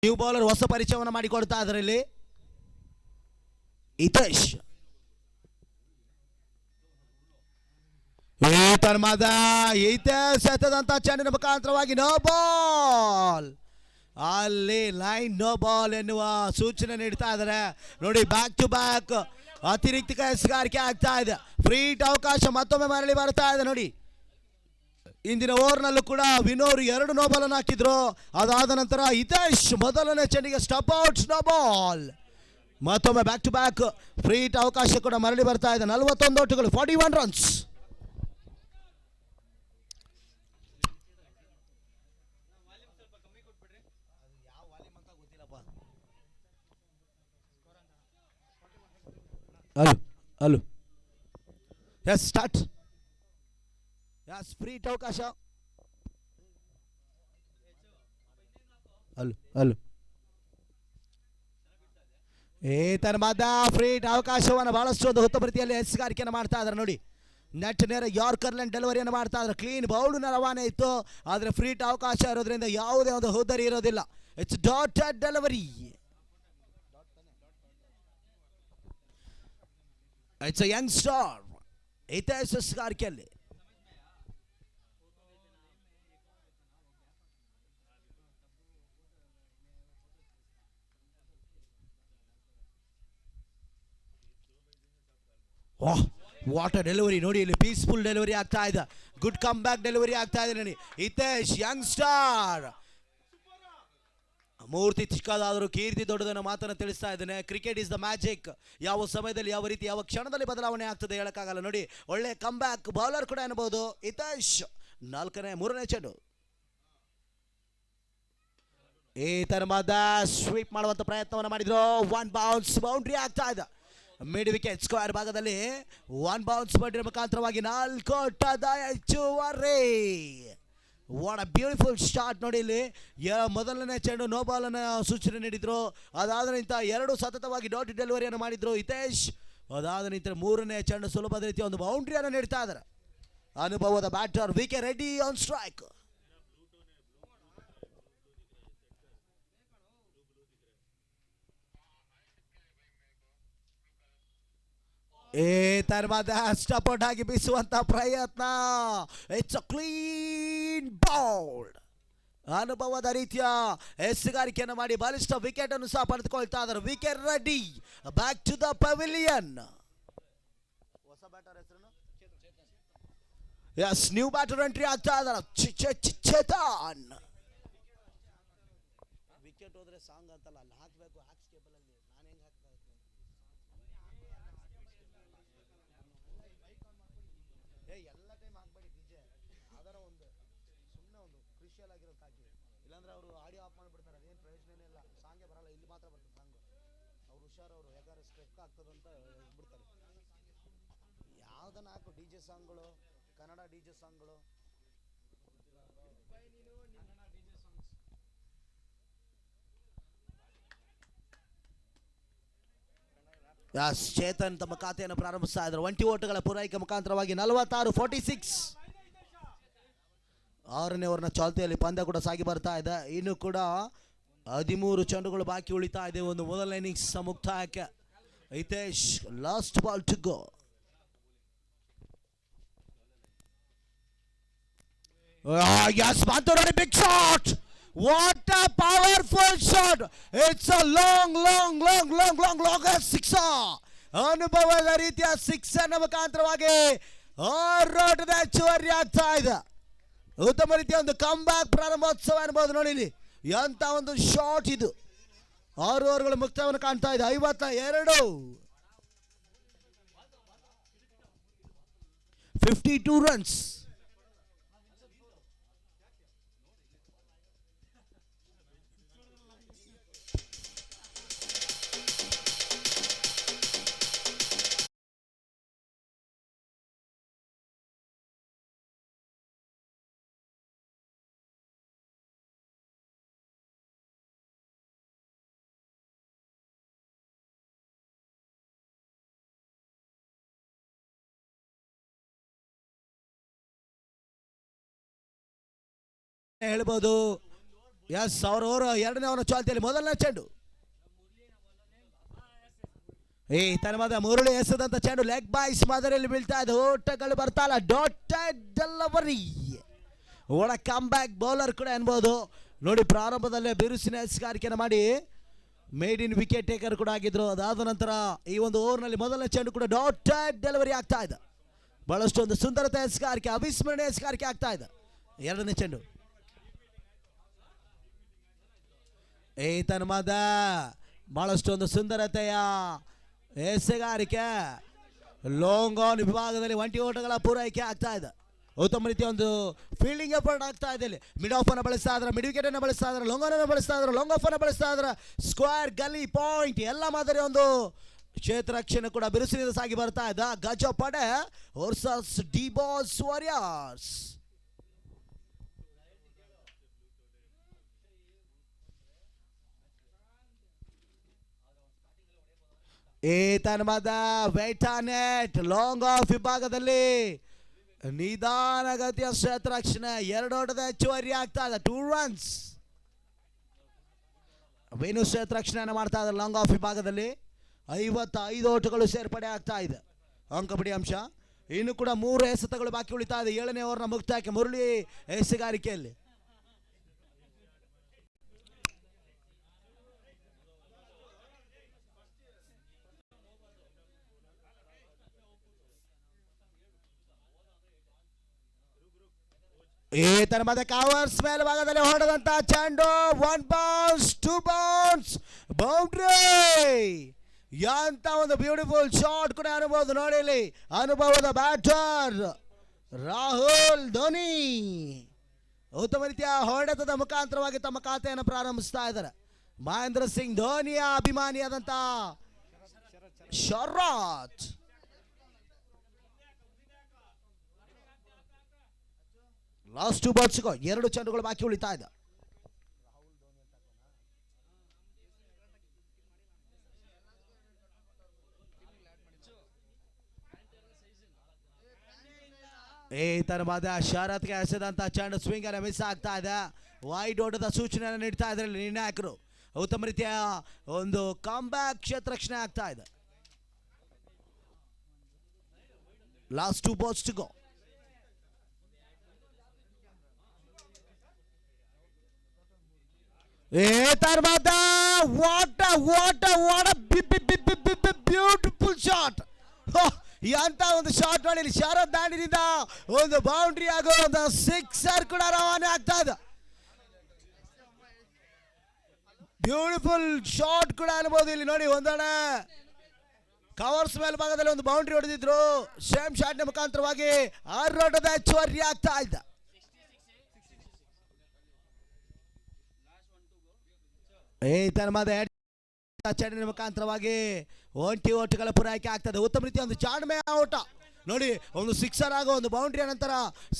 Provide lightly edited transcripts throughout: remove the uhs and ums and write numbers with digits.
New bowler ಹೊಸ ಪರಿಚಯವನ್ನು ಮಾಡಿಕೊಡ್ತಾ ಇದ್ದಾರೆ ಇಲ್ಲಿ ಹಿತೇಶ್. ತನ್ಮದ ಹಿತೇಶ್ ಎತ್ತದಂತ ಚೆಂಡಿನ ಮುಖಾಂತರವಾಗಿ ನೋ ಬಾಲ್, ಅಲ್ಲಿ ಲೈನ್ ನೋ ಬಾಲ್ ಎನ್ನುವ ಸೂಚನೆ ನೀಡ್ತಾ ಇದ್ದಾರೆ ನೋಡಿ. ಬ್ಯಾಕ್ ಟು ಬ್ಯಾಕ್ ಅತಿರಿಕ್ತ ಎಸೆಗಾರಿಕೆ ಆಗ್ತಾ ಇದೆ. ಫ್ರೀಟ್ ಅವಕಾಶ ಮತ್ತೊಮ್ಮೆ ಮರಳಿ ಬರ್ತಾ ಇದೆ ನೋಡಿ. ಇಂದಿನ ಓವರ್ನಲ್ಲೂ ಕೂಡ ವಿನೋರ್ 2 ನೋ ಬಾಲ್ ಅನ್ನು ಹಾಕಿದ್ರು. ಅದಾದ ನಂತರ ಹಿತೇಶ್ ಮೊದಲನೇ ಚೆಂಡಿಗೆ ಸ್ಟಪ್ ಔಟ್ ನೋ ಬಾಲ್. ಮತ್ತೊಮ್ಮೆ ಬ್ಯಾಕ್ ಟು ಬ್ಯಾಕ್ ಫ್ರೀಟ್ ಅವಕಾಶ ಕೂಡ ಮರಳಿ ಬರ್ತಾ ಇದೆ. 41 ಓಟುಗಳು, 41 ರನ್ಸ್. ಹಲೋ ಎಸ್ ಸ್ಟಾರ್ಟ್. ಎಸ್ ಫ್ರೀಟ್ ಅವಕಾಶ. ಹಲೋ ತನ್ಮದ ಫ್ರೀಟ್ ಅವಕಾಶವನ್ನು ಬಹಳಷ್ಟು ಒಂದು ಉತ್ತಮ ರೀತಿಯಲ್ಲಿ ಎಸೆಗಾರಿಕೆಯನ್ನು ಮಾಡ್ತಾ ಇದ್ದಾರೆ ನೋಡಿ. ನೆಟ್ ನೇರ ಯಾರ್ಕರ್ ಲೈನ್ ಡೆಲಿವರಿಯನ್ನು ಮಾಡ್ತಾ ಇದ್ದಾರೆ. ಕ್ಲೀನ್ ಬೌಲ್ನ ರವಾನೆ ಇತ್ತು, ಆದರೆ ಫ್ರೀಟ್ ಅವಕಾಶ ಇರೋದ್ರಿಂದ ಯಾವುದೇ ಒಂದು ಹುದ್ದರಿ ಇರೋದಿಲ್ಲ. It's dotted delivery. It's a young star Hitesh ಎಸೆಗಾರಿಕೆಯಲ್ಲಿ. ವಾಟ್ ಅ ಡೆಲಿವರಿ ನೋಡಿ, ಇಲ್ಲಿ ಪೀಸ್ಫುಲ್ ಡೆಲಿವರಿ ಆಗ್ತಾ ಇದೆ. ಗುಡ್ ಕಮ್ ಬ್ಯಾಕ್ ಡೆಲಿವರಿ ಆಗ್ತಾ ಇದೆ ನೋಡಿ. Hitesh young star. ಮೂರ್ತಿ ಚಿಕ್ಕದಾದರೂ ಕೀರ್ತಿ ದೊಡ್ಡದನ್ನು ಮಾತನ್ನು ತಿಳಿಸ್ತಾ ಇದ್ದೇನೆ. Cricket is the magic. ಯಾವ ಸಮಯದಲ್ಲಿ ಯಾವ ರೀತಿ ಯಾವ ಕ್ಷಣದಲ್ಲಿ ಬದಲಾವಣೆ ಆಗ್ತದೆ ಹೇಳಕ್ಕಾಗಲ್ಲ ನೋಡಿ. ಒಳ್ಳೆ ಕಮ್ ಬ್ಯಾಕ್ ಬೌಲರ್ ಕೂಡ ಎನ್ನಬಹುದು ಹಿತೇಶ್. 3ನೇ ಚೆಂಡು. ಈ ತನ್ಮದ ಸ್ವೀಪ್ ಮಾಡುವಂತ ಪ್ರಯತ್ನವನ್ನು ಮಾಡಿದ್ರು. 1 ಬೌನ್ಸ್ ಬೌಂಡ್ರಿ ಆಗ್ತಾ ಇದೆ. ಮಿಡ್ ವಿಕೆಟ್ ಸ್ಕ್ವೇರ್ ಭಾಗದಲ್ಲಿ 1 ಬೌನ್ಸ್ ಬೌಂಡ್ರಿ ಮುಖಾಂತರವಾಗಿ 4 ಓಟದ ಹೆಚ್ಚುವರಿ. ವಾಟ್ ಅ ಬ್ಯೂಟಿಫುಲ್ ಶಾಟ್ ನೋಡಿ. ಇಲ್ಲಿ ಮೊದಲನೇ ಚೆಂಡು ನೋ ಬಾಲ್ ಅನ್ನು ಸೂಚನೆ ನೀಡಿದ್ರು. ಅದಾದ ನಂತರ 2 ಸತತವಾಗಿ ಡಾಟ್ ಡೆಲಿವರಿಯನ್ನು ಮಾಡಿದ್ರು ಹಿತೇಶ್. ಅದಾದ ನಂತರ 3ನೇ ಚೆಂಡು ಸುಲಭದ ರೀತಿಯ ಒಂದು ಬೌಂಡ್ರಿಯನ್ನು ನೀಡ್ತಾ ಇದ್ದಾರೆ. ಅನುಭವದ batter VK. Reddy on strike. ತನ್ಮದ ಸ್ಟಪೌಟ್ ಆಗಿ ಬೀಸುವಂತ ಪ್ರಯತ್ನ. It's a clean bowled. ಅನುಭವದ ರೀತಿಯ ಎಸೆಗಾರಿಕೆಯನ್ನು ಮಾಡಿ ಬಲಿಷ್ಠ ವಿಕೆಟ್ ಅನ್ನು ಸಹ ಪಡೆದುಕೊಳ್ತಾ ಇದ್ದಾರೆ V K. Reddy. Back to the pavilion. ಹೊಸ ಬ್ಯಾಟರ್ ಹೆಸರು ಎಸ್ ನ್ಯೂ ಬ್ಯಾಟರ್ ಎಂಟ್ರಿ ಆಗ್ತಾ ಇದ್ದಾರೆ ಚೇತನ್. ವಿಕೆಟ್ ಹೋದ್ರೆ ಸಾಂಗ್ ಅಂತಲ್ಲ, ಅಲ್ಲಿ ಹಾಕಬೇಕು ಹ್ಯಾಕ್ಸ್ ಕೇಬಲ್ ಅಲ್ಲಿ. ನಾನು ಹೆಂಗೆ ಹಾಕ್ತಾ ಎಲ್ಲ ಟೈಮ್ ಹಾಕ್ಬೇಡಿ ಡಿಜೆ. ಅದರ ಒಂದು ಸುಮ್ಮನೆ ಒಂದು ಕ್ರಿಷಿಯಲ್ ಆಗಿರೋದು ಹಾಕಿ, ಇಲ್ಲಾಂದ್ರೆ ಅವರು ಆಡಿಯೋ ಆಫ್ ಮಾಡಿಬಿಡ್ತಾರೆ. ಅದೇನು ಪ್ರಯೋಜನ ಇಲ್ಲ. ಸಾಂಗೇ ಬರಲ್ಲ, ಇಲ್ಲಿ ಮಾತ್ರ ಬರ್ತದೆ ಸಾಂಗು. ಅವ್ರು ಹುಷಾರವರು, ಯಾಕಂದ್ರೆ ಸ್ಟ್ರೆಕ್ ಆಗ್ತದಂತ ಬಿಡ್ತಾರೆ. ಯಾವುದನ್ನ ಹಾಕು ಡಿ ಜೆ ಸಾಂಗ್ಗಳು, ಕನ್ನಡ ಡಿ ಜೆ ಸಾಂಗ್ಗಳು. ಚೇತನ್ ತಮ್ಮ ಖಾತೆಯನ್ನು ಪ್ರಾರಂಭಿಸ್ತಾ ಇದ್ದಾರೆ. 20 ಓಟುಗಳ ಪೂರೈಕೆ ಮುಖಾಂತರವಾಗಿ 46. 6ನೇ ಓವರ್ನ ಚಾಲ್ತಿಯಲ್ಲಿ ಪಂದ್ಯ ಕೂಡ ಸಾಗಿ ಬರ್ತಾ ಇದೆ. ಇನ್ನು ಕೂಡ 13 ಚೆಂಡುಗಳು ಬಾಕಿ ಉಳಿತಾ ಇದೆ ಒಂದು ಮೊದಲ ಇನ್ನಿಂಗ್ಸ್ ಮುಕ್ತಾಯಕ್ಕೆ. Hitesh last ball to go. Big shot. What a powerful shot. It's a long sixer. ಅನುಭವದ ರೀತಿಯ ಸಿಕ್ಸರ್ ಮುಖಾಂತರವಾಗಿ 6 ಓಟದ ಹೆಚ್ಚುವರಿ ಆಗ್ತಾ ಇದೆ. ಉತ್ತಮ ರೀತಿಯ ಒಂದು ಕಮ್ ಬ್ಯಾಕ್ ಪ್ರಾರಂಭೋತ್ಸವ ಅನ್ಬೋದು ನೋಡಿ. ಇಲ್ಲಿ ಎಂತ ಒಂದು ಶಾಟ್ ಇದು. 6 ಓವರ್ಗಳು ಮುಕ್ತಾಯವನ್ನು ಕಾಣ್ತಾ ಇದೆ. 52. 52 ರನ್ಸ್. ಹೇಳ್ಬೋದು ಎಸ್ ಅವರ ಎರಡನೇ ಅವರ ಚಾಲ್ತಿಯಲ್ಲಿ ಮೊದಲನೇ ಚೆಂಡು. ಈ ತನವಾದ ಮುರುಳಿ ಎಸೆದಂತ ಚೆಂಡು ಲೆಗ್ ಬಾಯ್ಸ್ ಮಾದರಿಯಲ್ಲಿ ಬೀಳ್ತಾ ಇದೆ. ಓಟಗಳು ಬರ್ತಾ ಇಲ್ಲ. Dotted delivery. ಒಳ ಕಮ್ ಬ್ಯಾಕ್ ಬೌಲರ್ ಕೂಡ ಅನ್ಬೋದು. ನೋಡಿ ಪ್ರಾರಂಭದಲ್ಲೇ ಬಿರುಸಿನ ಎಸೆಗಾರಿಕೆಯನ್ನು ಮಾಡಿ ಮೇಡ್ ಇನ್ ವಿಕೆಟ್ ಟೇಕರ್ ಕೂಡ ಆಗಿದ್ರು. ಅದಾದ ನಂತರ ಈ ಒಂದು ಓವರ್ನಲ್ಲಿ ಮೊದಲನೇ ಚೆಂಡು ಕೂಡ ಡಾಟೆಡ್ ಡೆಲಿವರಿ ಆಗ್ತಾ ಇದೆ. ಬಹಳಷ್ಟು ಒಂದು ಸುಂದರತೆ ಎಸೆಗಾರಿಕೆ, ಅವಿಸ್ಮರಣೀಯ ಎಸೆಗಾರಿಕೆ ಆಗ್ತಾ ಇದೆ. ಎರಡನೇ ಚೆಂಡು ಈ ತನ್ಮದ ಬಹಳಷ್ಟು ಒಂದು ಸುಂದರತೆಯ ಎಸೆಗಾರಿಕೆ. ಲಾಂಗ್ ಆನ್ ವಿಭಾಗದಲ್ಲಿ ಒಂಟಿ ಓಟಗಳ ಪೂರೈಕೆ ಆಗ್ತಾ ಇದೆ. ಉತ್ತಮ ರೀತಿಯ ಒಂದು ಫೀಲ್ಡಿಂಗ್ ಎಫರ್ಟ್ ಆಗ್ತಾ ಇದೆ. ಇಲ್ಲಿ ಮಿಡ್ ಆಫ್ ಅನ್ನು ಬಳಸ್ತಾ ಇದ್ರೆ, ಮಿಡ್ ವಿಕೆಟ್ ಅನ್ನು ಬಳಸ್ತಾ ಇದ್ರೆ, ಲಾಂಗ್ ಆನ್ ಅನ್ನು ಬಳಸ್ತಾ ಇದ್ರೆ, ಲಾಂಗ್ ಆಫ್ ಅನ್ನು ಬಳಸ್ತಾ ಇದ್ರೆ, ಸ್ಕ್ವೇರ್ ಗಲ್ಲಿ ಪಾಯಿಂಟ್ ಎಲ್ಲ ಮಾದರಿ ಒಂದು ಕ್ಷೇತ್ರ ರಕ್ಷಣೆ ಕೂಡ ಬಿರುಸಿನಿಂದ ಸಾಗಿ ಬರ್ತಾ ಇದ್ದ. ಗಜ ಪಡೆ ವರ್ಸಸ್ ಡಿ ಬಾಸ್ ವಾರಿಯರ್ಸ್. ಈ ತನ್ಮದ ವೈಟಾ ನೆಟ್ ಲಾಂಗ್ ಆಫ್ ವಿಭಾಗದಲ್ಲಿ ನಿಧಾನಗತಿಯ ಕ್ಷೇತ್ರ ರಕ್ಷಣೆ. 2 ಓಟದ ಹೆಚ್ಚುವರಿ ಆಗ್ತಾ ಇದೆ. 2 runs. ವೇಣು ಕ್ಷೇತ್ರ ರಕ್ಷಣೆಯನ್ನು ಮಾಡ್ತಾ ಇದ್ದಾರೆ ಲಾಂಗ್ ಆಫ್ ವಿಭಾಗದಲ್ಲಿ. 55 ಓಟಗಳು ಸೇರ್ಪಡೆ ಆಗ್ತಾ ಇದೆ. ಅಂಕಪಡಿ ಅಂಶ ಇನ್ನು ಕೂಡ 3 ಎಸೆತಗಳು ಬಾಕಿ ಉಳಿತಾ ಇದೆ 7ನೇ ಓವರ್ನ ಮುಕ್ತಾಯಕ್ಕೆ ಮುರಳಿ ಎಸೆಗಾರಿಕೆಯಲ್ಲಿ. ಈ ತರಹದ ಕವರ್ಸ್ ಮೇಲ್ಭಾಗದಲ್ಲಿ ಹೊಡೆದಂತ ಚೆಂಡು 1 bounce 2 bounce ಬೌಂಡ್ರಿ. ಎಂತ ಒಂದು ಬ್ಯೂಟಿಫುಲ್ ಶಾಟ್ ಕೂಡ ಅನುಭವ ನೋಡಿ. ಇಲ್ಲಿ ಅನುಭವದ ಬ್ಯಾಟರ್ ರಾಹುಲ್ ಧೋನಿ ಉತ್ತಮ ರೀತಿಯ ಹೊಡೆತದ ಮುಖಾಂತರವಾಗಿ ತಮ್ಮ ಖಾತೆಯನ್ನು ಪ್ರಾರಂಭಿಸ್ತಾ ಇದ್ದಾರೆ. ಮಹೇಂದ್ರ ಸಿಂಗ್ ಧೋನಿಯ ಅಭಿಮಾನಿಯಾದಂತ ಶರತ್ ಲಾಸ್ಟ್ 2 ಬಾಲ್ಸ್ಗೂ 2 ಚೆಂಡುಗಳು ಬಾಕಿ ಉಳಿತಾ ಇದೆ. ಈ ತರವಾದ ಶರತ್ಗೆ ಎಸೆದಂತ ಚೆಂಡು ಸ್ವಿಂಗ್ ಅನ್ನು ಮಿಸ್ ಆಗ್ತಾ ಇದೆ. ವೈಡ್ ಓಟದ ಸೂಚನೆಯನ್ನು ನೀಡ್ತಾ ಇದ್ದಾರೆ ನಿರ್ಣಾಯಕರು. ಉತ್ತಮ ರೀತಿಯ ಒಂದು ಕಮ್ ಬ್ಯಾಕ್ ಕ್ಷೇತ್ರ ರಕ್ಷಣೆ ಆಗ್ತಾ ಇದೆ. Last 2 balls to go. what a beautiful shot. ಎಂತ ಒಂದು ಶಾಟ್ ನೋಡಿ. ಶರತ್ ದಾಂಡಿನಿಂದ ಒಂದು ಬೌಂಡ್ರಿ ಆಗೋ ಒಂದು ಸಿಕ್ಸರ್ ಕೂಡ ರವಾನೆ ಆಗ್ತಾ ಇದೆ. ಬ್ಯೂಟಿಫುಲ್ ಶಾಟ್ ಕೂಡ ಅನ್ಬೋದು. ಇಲ್ಲಿ ನೋಡಿ ಒಂದೆಡೆ ಕವರ್ಸ್ ಮೇಲ್ಭಾಗದಲ್ಲಿ ಒಂದು ಬೌಂಡ್ರಿ ಹೊಡೆದಿದ್ರು. ಸೇಮ್ ಶಾಟ್ ನ ಮುಖಾಂತರವಾಗಿ 6 ಓಟದ ಹೆಚ್ಚುವರಿ ಆಗ್ತಾ ಇದ್ದ. ಚೆಂಡಿನ ಮುಖಾಂತರವಾಗಿ ಒಂಟಿ ಓಟಗಳ ಪೂರೈಕೆ ಆಗ್ತದೆ. ಉತ್ತಮ ರೀತಿಯ ಒಂದು ಚಾಣ್ಮೆ ಓಟ ನೋಡಿ. ಒಂದು ಸಿಕ್ಸರ್ ಆಗೋ ಒಂದು ಬೌಂಡ್ರಿಯ ನಂತರ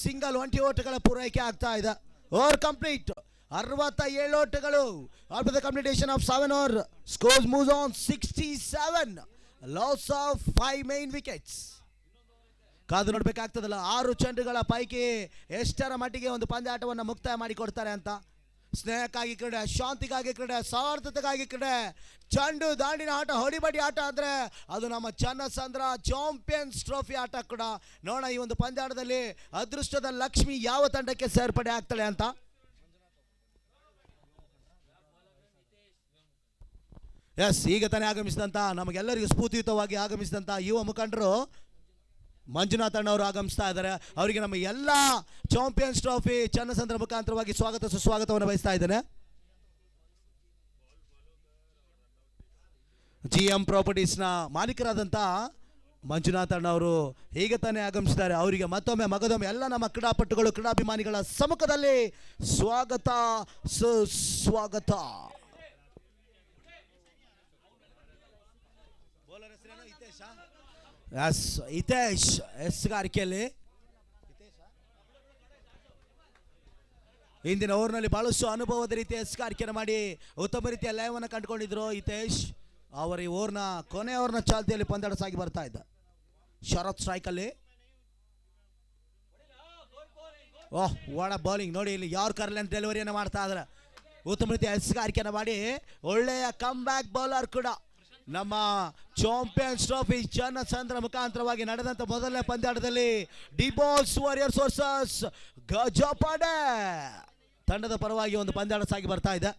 ಸಿಂಗಲ್ ಒಂಟಿ ಓಟಗಳ ಪೂರೈಕೆ ಆಗ್ತಾ ಇದೆ. ಓವರ್ ಕಂಪ್ಲೀಟ್ 67 ಓಟಗಳು. After the completion of 7 overs scores moves on 67. Loss of 5 main wickets. ಕಾದು ನೋಡ್ಬೇಕಾಗ್ತದಲ್ಲ 6 ಚೆಂಡುಗಳ ಪೈಕಿ ಎಷ್ಟರ ಮಟ್ಟಿಗೆ ಒಂದು ಪಂದ್ಯಾಟವನ್ನು ಮುಕ್ತಾಯ ಮಾಡಿಕೊಡ್ತಾರೆ ಅಂತ. ಸ್ನೇಹಕ್ಕಾಗಿ ಕ್ರೀಡೆ, ಶಾಂತಿಗಾಗಿ ಕ್ರೀಡೆ, ಸಾರ್ಥಕತೆಗಾಗಿ ಕ್ರೀಡೆ. ಚೆಂಡು ದಾಂಡಿನ ಆಟ, ಹೊಡಿಬಡಿ ಆಟ ಅಂದರೆ ಅದು ನಮ್ಮ ಚನ್ನಸಂದ್ರ ಚಾಂಪಿಯನ್ಸ್ ಟ್ರೋಫಿ ಆಟ ಕೂಡ. ನೋಡೋಣ ಈ ಒಂದು ಪಂದ್ಯಾಟದಲ್ಲಿ ಅದೃಷ್ಟದ ಲಕ್ಷ್ಮಿ ಯಾವ ತಂಡಕ್ಕೆ ಸೇರ್ಪಡೆ ಆಗ್ತಾಳೆ ಅಂತ. ಎಸ್, ಈಗ ತಾನೇ ಆಗಮಿಸಿದಂಥ ನಮಗೆಲ್ಲರಿಗೂ ಸ್ಫೂರ್ತಿಯುತವಾಗಿ ಆಗಮಿಸಿದಂಥ ಯುವ ಮುಖಂಡರು ಮಂಜುನಾಥ್ ಅಣ್ಣವರು ಆಗಮಿಸ್ತಾ ಇದ್ದಾರೆ. ಅವರಿಗೆ ನಮ್ಮ ಎಲ್ಲ ಚಾಂಪಿಯನ್ಸ್ ಟ್ರೋಫಿ ಚನ್ನಸಂದ್ರ ಮುಖಾಂತರವಾಗಿ ಸ್ವಾಗತ ಸುಸ್ವಾಗತವನ್ನು ಬಯಸ್ತಾ ಇದ್ದೇನೆ. GM ಪ್ರಾಪರ್ಟೀಸ್ನ ಮಾಲೀಕರಾದಂಥ ಮಂಜುನಾಥ್ ಅಣ್ಣವರು ಈಗ ತಾನೇ ಆಗಮಿಸಿದ್ದಾರೆ. ಅವರಿಗೆ ಮತ್ತೊಮ್ಮೆ ಮಗದೊಮ್ಮೆ ಎಲ್ಲ ನಮ್ಮ ಕ್ರೀಡಾಪಟುಗಳು ಕ್ರೀಡಾಭಿಮಾನಿಗಳ ಸಮ್ಮುಖದಲ್ಲಿ ಸ್ವಾಗತ ಸುಸ್ವಾಗತ. ಎಸ್, ಹಿತೇಶ್ ಎಸ್ಗಾರಿಕೆಯಲ್ಲಿ ಇಂದಿನ ಓವರ್ನಲ್ಲಿ ಬಹಳಷ್ಟು ಅನುಭವದ ರೀತಿಯ ಎಸ್ಗಾರಿಕೆಯನ್ನು ಮಾಡಿ ಉತ್ತಮ ರೀತಿಯ ಲಯವನ್ನು ಕಂಡುಕೊಂಡಿದ್ರು ಹಿತೇಶ್. ಅವರ ಈ ಓವರ್ನ ಕೊನೆ ಓವರ್ನ ಚಾಲ್ತಿಯಲ್ಲಿ ಪಂದ್ಯಾಟ ಸಾಗಿ ಬರ್ತಾ ಇದ್ದ. ಶರತ್ ಸ್ಟ್ರೈಕಲ್ಲಿ ಓಹ್ ವಾಡ ಬೌಲಿಂಗ್ ನೋಡಿ. ಇಲ್ಲಿ ಯಾರು ಕರ್ಲೆಂಟ್ ಡೆಲಿವರಿಯನ್ನು ಮಾಡ್ತಾ ಇದ್ದಾರೆ. ಉತ್ತಮ ರೀತಿಯ ಎಸ್ಗಾರಿಕೆಯನ್ನು ಮಾಡಿ ಒಳ್ಳೆಯ ಕಮ್ ಬ್ಯಾಕ್ ಬೌಲರ್ ಕೂಡ. ನಮ್ಮ ಚಾಂಪಿಯನ್ಸ್ ಟ್ರೋಫಿ ಜನಸಂದ್ರ ಮುಖಾಂತರವಾಗಿ ನಡೆದಂತ ಮೊದಲನೇ ಪಂದ್ಯಾಟದಲ್ಲಿ ಡಿಬಾಸ್ ವಾರಿಯರ್ಸ್ ವರ್ಸಸ್ ಗಜಪಾಡೆ ತಂಡದ ಪರವಾಗಿ ಒಂದು ಪಂದ್ಯಾಟ ಸಾಗಿ ಬರ್ತಾ ಇದೆ.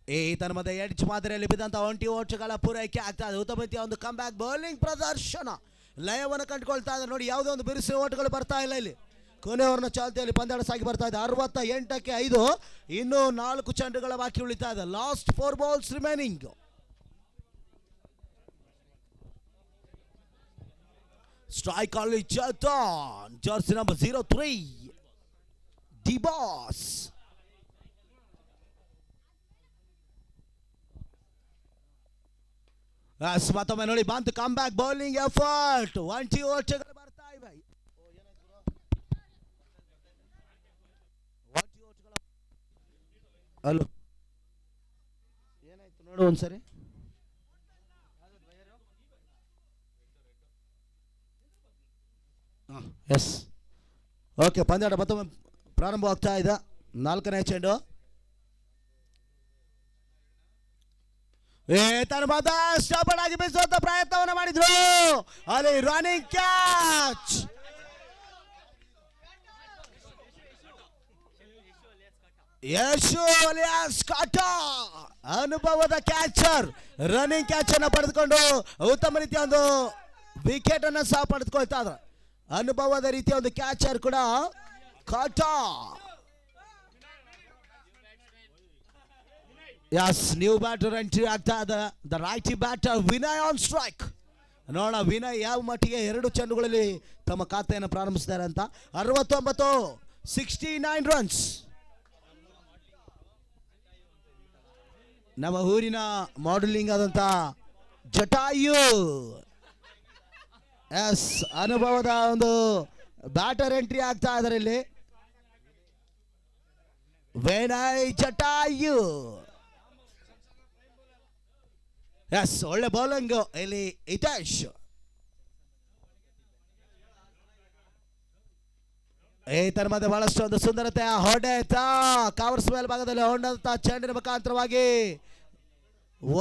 ಈ ತನ್ನ ಮಧ್ಯೆ ಎಡ್ಜ್ ಮಾದರಿಯಲ್ಲಿ ಬಿದ್ದಂತ ಒಂಟಿ ಓಟಗಳ ಪೂರೈಕೆ ಆಗ್ತಾ ಇದೆ. ಉತ್ತಮ ರೀತಿಯ ಒಂದು ಕಮ್ ಬ್ಯಾಕ್ ಬೌಲಿಂಗ್ ಪ್ರದರ್ಶನ ಲಯವನ್ನು ಕಂಡುಕೊಳ್ತಾ ಇದೆ. ನೋಡಿ, ಯಾವುದೇ ಒಂದು ಬಿರುಸಿನ ಓಟಗಳು ಬರ್ತಾ ಇಲ್ಲ. ಇಲ್ಲಿ ಕೊನೆಯವರನ್ನ ಚಾಲ್ತಿಯಲ್ಲಿ ಪಂದ್ಯಾಟ ಸಾಗಿ ಬರ್ತಾ ಇದೆ. 68ಕ್ಕೆ 5, ಇನ್ನೂ 4 ಚೆಂಡುಗಳ ಬಾಕಿ ಉಳಿತಾ ಇದೆ. Last 4 balls remaining. ಸ್ಟ್ರೈಕ್ ಅಲ್ಲಿ ಚೇತನ್, ಜರ್ಸಿ ನಂಬರ್ 03 ಡಿಬಾಸ್. ಮತ್ತೊಮ್ಮೆ ನೋಡಿ ಬಂತು ಕಮ್ ಬ್ಯಾಕ್ ಬೌಲಿಂಗ್ ಎಫರ್ಟ್. ಒಂಟಿ ಓಟಗಳು ಬರ್ತಾ ಇವೆ. ಹಲೋ, ಏನಾಯ್ತು ನೋಡು ಒಂದ್ಸರಿ. ಎಸ್, ಓಕೆ, ಪಂದ್ಯಾಟ ಮತ್ತೊಮ್ಮೆ ಪ್ರಾರಂಭವಾಗ್ತಾ ಇದೆ. 4ನೇ ಚೆಂಡು. ಸ್ಟಾಪರ್ ಆಗಿ ಬೀಸುವಂತ ಪ್ರಯತ್ನವನ್ನು ಮಾಡಿದ್ರು. ಅಲ್ಲಿ ರನ್ನಿಂಗ್ ಕ್ಯಾಚ್. ಯಶು ಅಲಿಯಾಸ್ ಕಾಟಾ, ಅನುಭವದ ಕ್ಯಾಚರ್, ರನ್ನಿಂಗ್ ಕ್ಯಾಚ್ ಅನ್ನು ಪಡೆದುಕೊಂಡು ಉತ್ತಮ ರೀತಿಯ ಒಂದು ವಿಕೆಟ್ ಅನ್ನು ಸಹ ಪಡೆದುಕೊಳ್ತಾ ಇದ್ರು. ಅನುಭವದ ರೀತಿಯ ಒಂದು ಕ್ಯಾಚರ್ ಕೂಡ ಕಾಟಾ. Yes, new batter entry ಆಗ್ತಾ ಇದೆ. The righty batter Vinay on strike. ನೋಡೋಣ ವಿನಯ್ ಯಾವ ಮಟ್ಟಿಗೆ 2 ಚೆಂಡುಗಳಲ್ಲಿ ತಮ್ಮ ಖಾತೆಯನ್ನು ಪ್ರಾರಂಭಿಸಿದ್ದಾರೆ ಅಂತ. 69, 69 ರನ್ಸ್. ನಮ್ಮ ಊರಿನ ಮಾಡಲಿಂಗ್ ಆದಂತ ಜಟಾಯು. ಎಸ್, ಅನುಭವದ ಒಂದು ಬ್ಯಾಟರ್ ಎಂಟ್ರಿ ಆಗ್ತಾ ಇದ್ದಾರೆ ಇಲ್ಲಿ. ವಿನಯ್ ಜಟಾಯು. ಎಸ್, ಒಳ್ಳೆ ಬೌಲಿಂಗ್ ಇಲ್ಲಿ ಹಿತೇಶ್. ಈ ತರ ಮಧ್ಯೆ ಬಹಳಷ್ಟು ಒಂದು ಸುಂದರತೆ ಹೊಡೆತ ಕವರ್ಸ್ ಮೇಲ್ಭಾಗದಲ್ಲಿ ಹೊಂದಂತ ಚೆಂಡಿನ ಮುಖಾಂತರವಾಗಿ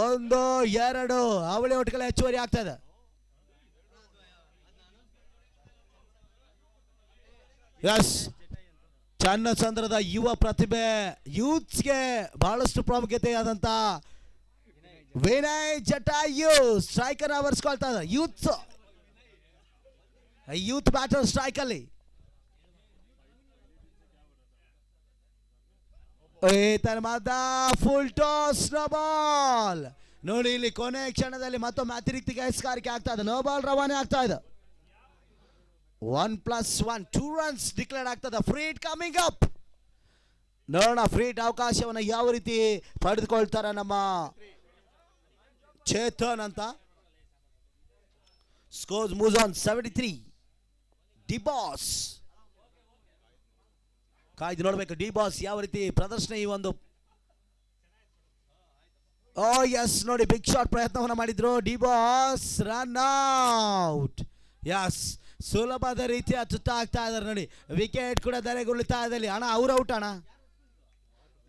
1, 2 ಅವಳಿ ಒಟ್ಟಿಗಳ ಹೆಚ್ಚುವರಿ ಆಗ್ತಾ ಇದೆ. ಎಸ್, ಚನ್ನಚಂದ್ರದ ಯುವ ಪ್ರತಿಭೆ, ಯೂತ್ಸ್ಗೆ ಬಹಳಷ್ಟು ಪ್ರಾಮುಖ್ಯತೆಯಾದಂತ ವಿನಯ್ ಜಟಾಯು ಸ್ಟ್ರೈಕರ್ ಅವರ್ಸ್ಕೊಳ್ತಾ ಇದ್ದಾರೆ. ಯೂತ್ ಬ್ಯಾಟರ್ ಸ್ಟ್ರೈಕ್ ಅಲ್ಲಿ. Full toss, no ball. ನೋಡಿ, ಇಲ್ಲಿ ಕೊನೆ ಕ್ಷಣದಲ್ಲಿ ಮತ್ತೊಮ್ಮೆ ಅತಿರಿಕ್ತ ಗೈಸ್ಕಾರಿಕೆ ಆಗ್ತಾ ಇದೆ. ನೋ ಬಾಲ್ ರವಾನೆ ಆಗ್ತಾ ಇದೆ. 1+1 2 ರನ್ಸ್ ಡಿಕ್ಲೇರ್ ಆಗ್ತದೆ. Freight coming up. ನೋಡೋಣ ಫ್ರೀಟ್ ಅವಕಾಶವನ್ನು ಯಾವ ರೀತಿ ಪಡೆದುಕೊಳ್ತಾರೆ ನಮ್ಮ ಚೇತನ್ ಅಂತ. Scores moves on 73. ಡಿಬಾಸ್ ಕಾಯ್ದು ನೋಡ್ಬೇಕು. ಡಿಬಾಸ್ ಯಾವ ರೀತಿ ಪ್ರದರ್ಶನ ಈ ಒಂದು. ಓ ಎಸ್, ನೋಡಿ ಬಿಗ್ ಶಾಟ್ ಪ್ರಯತ್ನವನ್ನು ಮಾಡಿದ್ರು ಡಿಬಾಸ್. Run out. ಎಸ್, ಸುಲಭದ ರೀತಿಯ ತುತ್ತ ಆಗ್ತಾ ಇದ್ದಾರೆ. ನೋಡಿ, ವಿಕೆಟ್ ಕೂಡ ಧರೆಗುರುಳ್ತಾ ಇದೆ. ಅಣ್ಣ ಅವ್ರ ಔಟ್.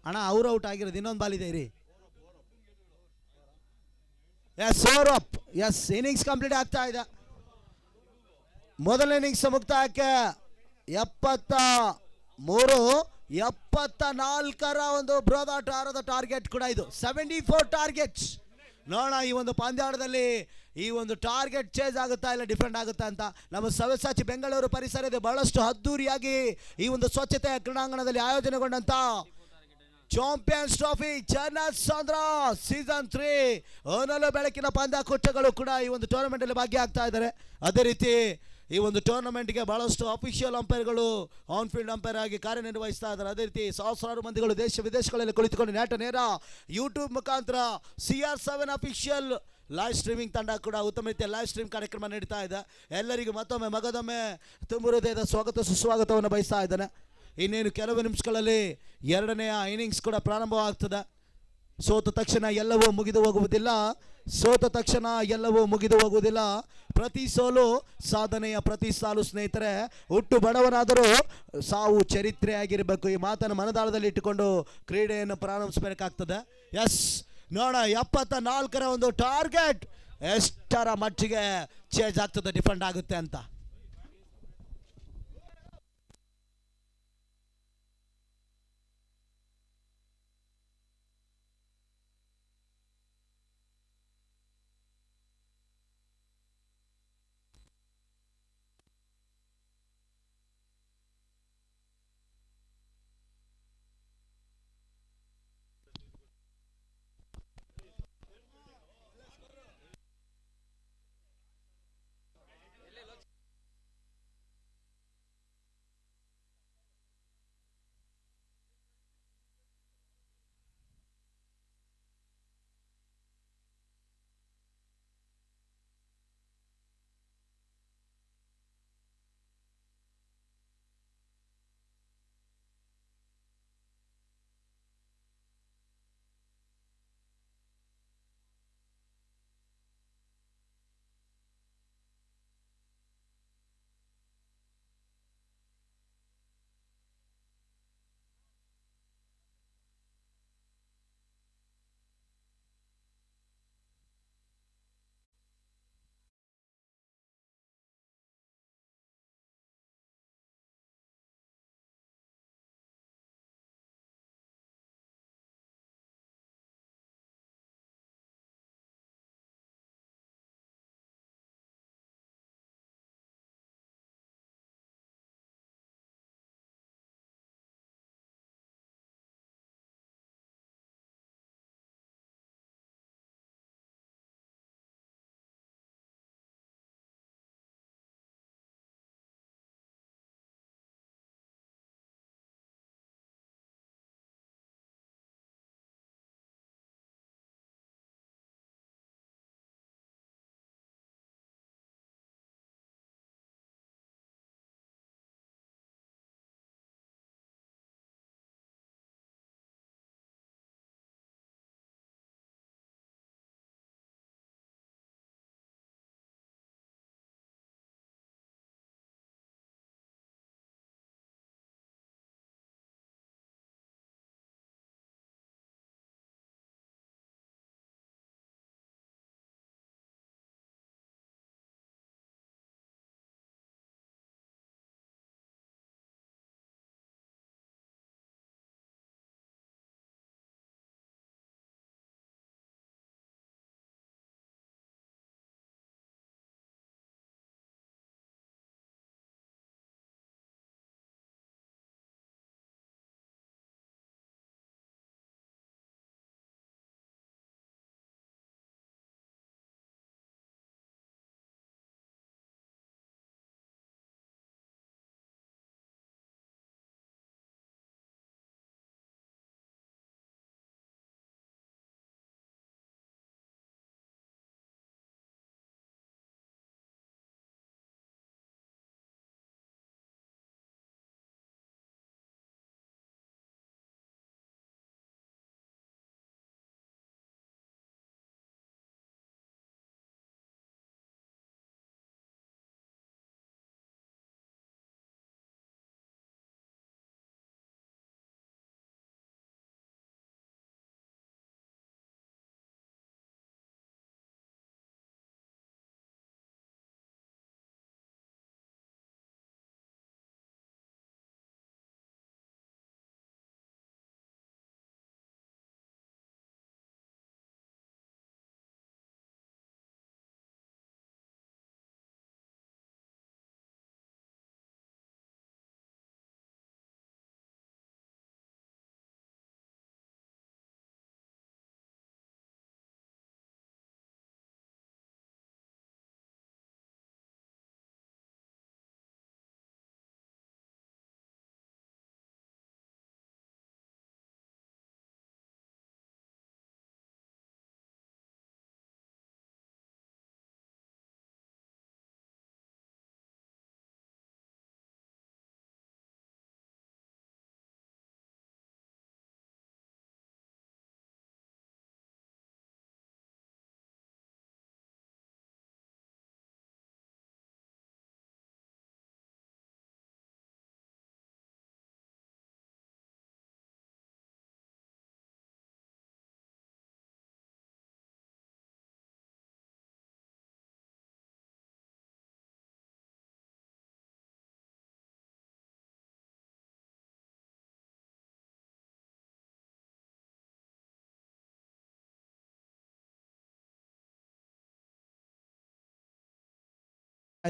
ಅಣ್ಣ ಅವ್ರ ಔಟ್ ಆಗಿರೋದು. ಇನ್ನೊಂದು ಬಾಲ್ ಇದೆ ರೀ. Yes, over up. Yes, innings complete ಆಗ್ತಾ ಇದೆ. ಮೊದಲನೇ ಇನ್ನಿಂಗ್ಸ್ ಮುಕ್ತಾಯಕ್ಕೆ 73, 74ರ ಒಂದು ಬೃಹದಾಕಾರದ ಟಾರ್ಗೆಟ್ ಕೂಡ ಇದು. 74 ಟಾರ್ಗೆಟ್ಸ್. ನೋಡೋಣ ಈ ಒಂದು ಪಂದ್ಯಾಟದಲ್ಲಿ ಈ ಒಂದು ಟಾರ್ಗೆಟ್ ಚೇಂಜ್ ಆಗುತ್ತಾ ಇಲ್ಲ ಡಿಫೆಂಡ್ ಆಗುತ್ತಾ ಅಂತ. ನಮ್ಮ ಸವ್ಯಸಾಚಿ ಬೆಂಗಳೂರು ಪರಿಸರದ ಬಹಳಷ್ಟು ಅದ್ದೂರಿಯಾಗಿ ಈ ಒಂದು ಸ್ವಚ್ಛತೆಯ ಕ್ರೀಡಾಂಗಣದಲ್ಲಿ ಆಯೋಜನೆಗೊಂಡಂತ ಚಾಂಪಿಯನ್ಸ್ ಟ್ರೋಫಿ ಜನಸಂದ್ರ ಸೀಸನ್ 3 ಓನಲು ಬೆಳಕಿನ ಪಂದ್ಯಾಕೂಟಗಳು ಕೂಡ ಈ ಒಂದು ಟೂರ್ನಮೆಂಟ್ ಅಲ್ಲಿ ಭಾಗಿಯಾಗ್ತಾ ಇದ್ದಾರೆ. ಅದೇ ರೀತಿ ಈ ಒಂದು ಟೂರ್ನಮೆಂಟ್ಗೆ ಬಹಳಷ್ಟು ಅಫಿಷಿಯಲ್ ಅಂಪೈರ್ಗಳು ಆನ್ ಫೀಲ್ಡ್ ಅಂಪೈರ್ ಆಗಿ ಕಾರ್ಯನಿರ್ವಹಿಸ್ತಾ ಇದ್ದಾರೆ. ಅದೇ ರೀತಿ ಸಹಸ್ರಾರು ಮಂದಿಗಳು ದೇಶ ವಿದೇಶಗಳಲ್ಲಿ ಕುಳಿತುಕೊಂಡು ನೇರ ಯೂಟ್ಯೂಬ್ ಮುಖಾಂತರ CR7 ಅಫಿಷಿಯಲ್ ಲೈವ್ ಸ್ಟ್ರೀಮಿಂಗ್ ತಂಡ ಕೂಡ ಉತ್ತಮ ರೀತಿಯ ಲೈವ್ ಸ್ಟ್ರೀಮ್ ಕಾರ್ಯಕ್ರಮ ನೀಡ್ತಾ ಇದೆ. ಎಲ್ಲರಿಗೂ ಮತ್ತೊಮ್ಮೆ ಮಗದೊಮ್ಮೆ ತುಂಬ ಹೃದಯದ ಸ್ವಾಗತ ಸುಸ್ವಾಗತವನ್ನು ಬಯಸ್ತಾ ಇದ್ದಾನೆ. ಇನ್ನೇನು ಕೆಲವು ನಿಮಿಷಗಳಲ್ಲಿ ಎರಡನೆಯ ಇನ್ನಿಂಗ್ಸ್ ಕೂಡ ಪ್ರಾರಂಭವಾಗ್ತದೆ. ಸೋತ ತಕ್ಷಣ ಎಲ್ಲವೂ ಮುಗಿದು ಹೋಗುವುದಿಲ್ಲ. ಸೋತ ತಕ್ಷಣ ಎಲ್ಲವೂ ಮುಗಿದು ಹೋಗುವುದಿಲ್ಲ. ಪ್ರತಿ ಸೋಲು ಸಾಧನೆಯ ಪ್ರತಿ ಸಾಲು ಸ್ನೇಹಿತರೆ. ಹುಟ್ಟು ಬಡವನಾದರೂ ಸಾವು ಚರಿತ್ರೆ ಆಗಿರಬೇಕು. ಈ ಮಾತನ್ನು ಮನದಾಳದಲ್ಲಿ ಇಟ್ಟುಕೊಂಡು ಕ್ರೀಡೆಯನ್ನು ಪ್ರಾರಂಭಿಸಬೇಕಾಗ್ತದೆ. ಎಸ್, ನೋಡೋಣ 74ರ ಒಂದು ಟಾರ್ಗೆಟ್ ಎಷ್ಟರ ಮಟ್ಟಿಗೆ ಚೇಂಜ್ ಆಗ್ತದೆ, ಡಿಫೆಂಡ್ ಆಗುತ್ತೆ ಅಂತ.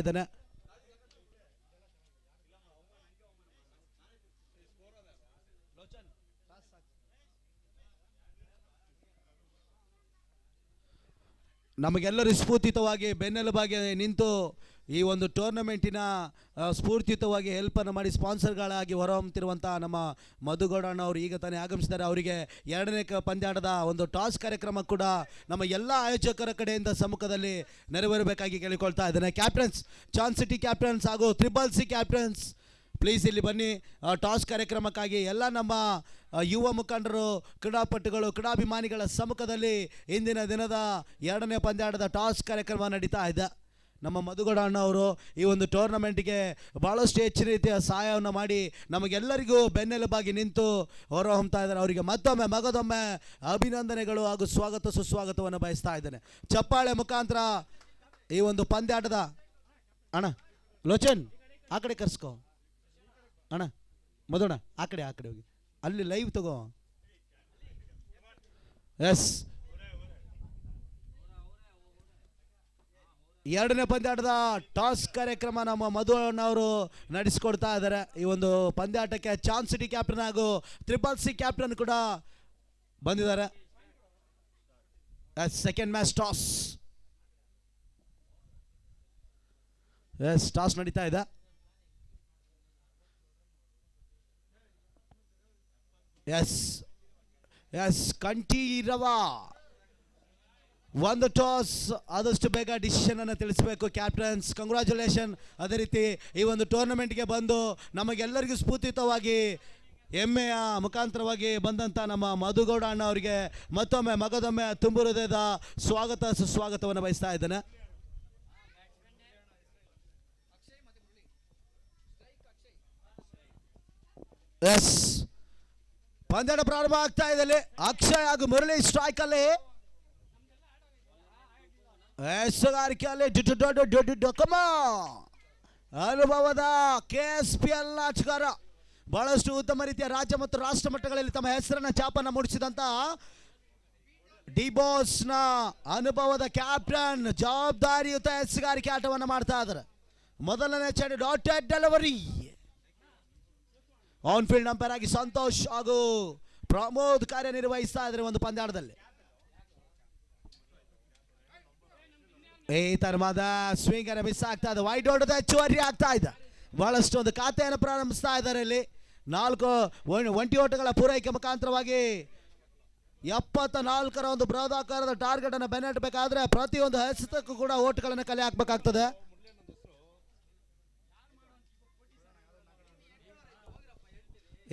ಇದ್ದಾನೆ. ನಮಗೆಲ್ಲರೂ ಸ್ಫೂರ್ತಿತವಾಗಿ ಬೆನ್ನೆಲುಬಾಗಿ ನಿಂತು ಈ ಒಂದು ಟೂರ್ನಮೆಂಟಿನ ಸ್ಫೂರ್ತಿಯುತವಾಗಿ ಹೆಲ್ಪನ್ನು ಮಾಡಿ ಸ್ಪಾನ್ಸರ್ಗಳಾಗಿ ಹೊರಹೊಮ್ಮುತ್ತಿರುವಂಥ ನಮ್ಮ ಮಧುಗೌಡಣ್ಣವರು ಈಗ ತಾನೇ ಆಗಮಿಸಿದ್ದಾರೆ. ಅವರಿಗೆ ಎರಡನೇ ಪಂದ್ಯಾಟದ ಒಂದು ಟಾಸ್ ಕಾರ್ಯಕ್ರಮ ಕೂಡ ನಮ್ಮ ಎಲ್ಲ ಆಯೋಜಕರ ಕಡೆಯಿಂದ ಸಮ್ಮುಖದಲ್ಲಿ ನೆರವೇರಬೇಕಾಗಿ ಕೇಳಿಕೊಳ್ತಾ ಇದ್ದೇನೆ. ಕ್ಯಾಪ್ಟನ್ಸ್, ಚಾನ್ ಸಿಟಿ ಕ್ಯಾಪ್ಟನ್ಸ್ ಹಾಗೂ ಟ್ರಿಬಲ್ ಸಿ ಕ್ಯಾಪ್ಟನ್ಸ್, ಪ್ಲೀಸ್ ಇಲ್ಲಿ ಬನ್ನಿ. ಟಾಸ್ ಕಾರ್ಯಕ್ರಮಕ್ಕಾಗಿ ಎಲ್ಲ ನಮ್ಮ ಯುವ ಮುಖಂಡರು, ಕ್ರೀಡಾಪಟುಗಳು, ಕ್ರೀಡಾಭಿಮಾನಿಗಳ ಸಮ್ಮುಖದಲ್ಲಿ ಇಂದಿನ ದಿನದ ಎರಡನೇ ಪಂದ್ಯಾಟದ ಟಾಸ್ ಕಾರ್ಯಕ್ರಮ ನಡೀತಾ ಇದೆ. ನಮ್ಮ ಮಧುಗೌಡ ಅಣ್ಣವರು ಈ ಒಂದು ಟೂರ್ನಮೆಂಟ್ಗೆ ಭಾಳಷ್ಟು ಹೆಚ್ಚಿನ ರೀತಿಯ ಸಹಾಯವನ್ನು ಮಾಡಿ ನಮಗೆಲ್ಲರಿಗೂ ಬೆನ್ನೆಲುಬಾಗಿ ನಿಂತು ಹೊರಹೊಮ್ತಾ ಇದ್ದಾರೆ. ಅವರಿಗೆ ಮತ್ತೊಮ್ಮೆ ಮಗದೊಮ್ಮೆ ಅಭಿನಂದನೆಗಳು ಹಾಗೂ ಸ್ವಾಗತ ಸುಸ್ವಾಗತವನ್ನು ಬಯಸ್ತಾ ಇದ್ದೇನೆ. ಚಪ್ಪಾಳೆ ಮುಖಾಂತರ ಈ ಒಂದು ಪಂದ್ಯಾಟದ ಅಣ್ಣ ಲೋಚನ್ ಆ ಕಡೆ ಕರ್ಸ್ಕೋ ಅಣ್ಣ, ಮಧುಣ್ಣ ಆ ಕಡೆ ಹೋಗಿ ಅಲ್ಲಿ ಲೈವ್ ತಗೋ. ಎಸ್, ಎರಡನೇ ಪಂದ್ಯಾಟದ ಟಾಸ್ ಕಾರ್ಯಕ್ರಮ ನಮ್ಮ ಮಧು ಅಣ್ಣವರು ನಡೆಸಿಕೊಡ್ತಾ ಇದ್ದಾರೆ. ಈ ಒಂದು ಪಂದ್ಯಾಟಕ್ಕೆ ಚಾನ್ ಸಿಟಿ ಕ್ಯಾಪ್ಟನ್ ಹಾಗೂ ಟ್ರಿಬಲ್ ಸಿ ಕ್ಯಾಪ್ಟನ್ ಕೂಡ ಬಂದಿದ್ದಾರೆ. Second match toss. Yes, toss ನಡೀತಾ ಇದೆ. ಎಸ್ ಕಂಠೀರವ ಒಂದು ಟಾಸ್ ಆದಷ್ಟು ಬೇಗ ಡಿಸಿಷನ್ ಅನ್ನು ತಿಳಿಸಬೇಕು ಕ್ಯಾಪ್ಟನ್ಸ್. ಕಂಗ್ರ್ಯಾಚುಲೇಷನ್. ಅದೇ ರೀತಿ ಈ ಒಂದು ಟೂರ್ನಮೆಂಟ್ಗೆ ಬಂದು ನಮಗೆಲ್ಲರಿಗೂ ಸ್ಫೂರ್ತಿತವಾಗಿ ಹೆಮ್ಮೆಯ ಮುಖಾಂತರವಾಗಿ ಬಂದಂಥ ನಮ್ಮ ಮಧುಗೌಡ ಅಣ್ಣ ಅವರಿಗೆ ಮತ್ತೊಮ್ಮೆ ಮಗದೊಮ್ಮೆ ತುಂಬು ಹೃದಯದ ಸ್ವಾಗತ ಸುಸ್ವಾಗತವನ್ನು ಬಯಸ್ತಾ ಇದ್ದೇನೆ. ಎಸ್, ಪಂದ್ಯಾಟ ಪ್ರಾರಂಭ ಆಗ್ತಾ ಇದೆ. ಅಕ್ಷಯ್ ಹಾಗೂ ಮುರಳಿ ಸ್ಟ್ರೈಕ್ ಅಲ್ಲಿ, ಅನುಭವದ KSPL ಆಟಗಾರ, ಬಹಳಷ್ಟು ಉತ್ತಮ ರೀತಿಯ ರಾಜ್ಯ ಮತ್ತು ರಾಷ್ಟ್ರ ಮಟ್ಟಗಳಲ್ಲಿ ತಮ್ಮ ಹೆಸರನ್ನ ಛಾಪನ್ನ ಮೂಡಿಸಿದಂತ ಡಿಬಾಸ್ನ ಅನುಭವದ ಕ್ಯಾಪ್ಟನ್ ಜವಾಬ್ದಾರಿಯುತ ಎಸ್ಗಾರಿಕೆ ಆಟವನ್ನು ಮಾಡ್ತಾ ಇದ್ದಾರೆ. ಮೊದಲನೇ ಚೆಂಡು dotted delivery. On field umpire ಆಗಿ ಸಂತೋಷ್ ಹಾಗೂ ಪ್ರಮೋದ್ ಕಾರ್ಯನಿರ್ವಹಿಸ್ತಾ ಇದ್ದಾರೆ ಒಂದು ಪಂದ್ಯಾಟದಲ್ಲಿ. ಈ ತರವಾದ ಸ್ವಿಂಗ್ ಅನ್ನು ಮಿಸ್ ಆಗ್ತಾ ಇದೆ. ವೈಡ್ ಹೊಡೆದ ಹೆಚ್ಚುವರಿ ಆಗ್ತಾ ಇದೆ. ಬಹಳಷ್ಟು ಒಂದು ಖಾತೆಯನ್ನು ಪ್ರಾರಂಭಿಸ್ತಾ ಇದ್ದಾರೆ. ಇಲ್ಲಿ 4 ಒಂಟಿ ಓಟಗಳ ಪೂರೈಕೆ ಮುಖಾಂತರವಾಗಿ 74ರ ಒಂದು ಬೃಹದಾಕಾರದ ಟಾರ್ಗೆಟ್ ಅನ್ನು ಬೆನ್ನಟ್ಟಬೇಕಾದ್ರೆ ಪ್ರತಿಯೊಂದು ಎಸೆತಕ್ಕೂ ಕೂಡ ಓಟುಗಳನ್ನು ಕಲೆ ಹಾಕಬೇಕಾಗ್ತದೆ.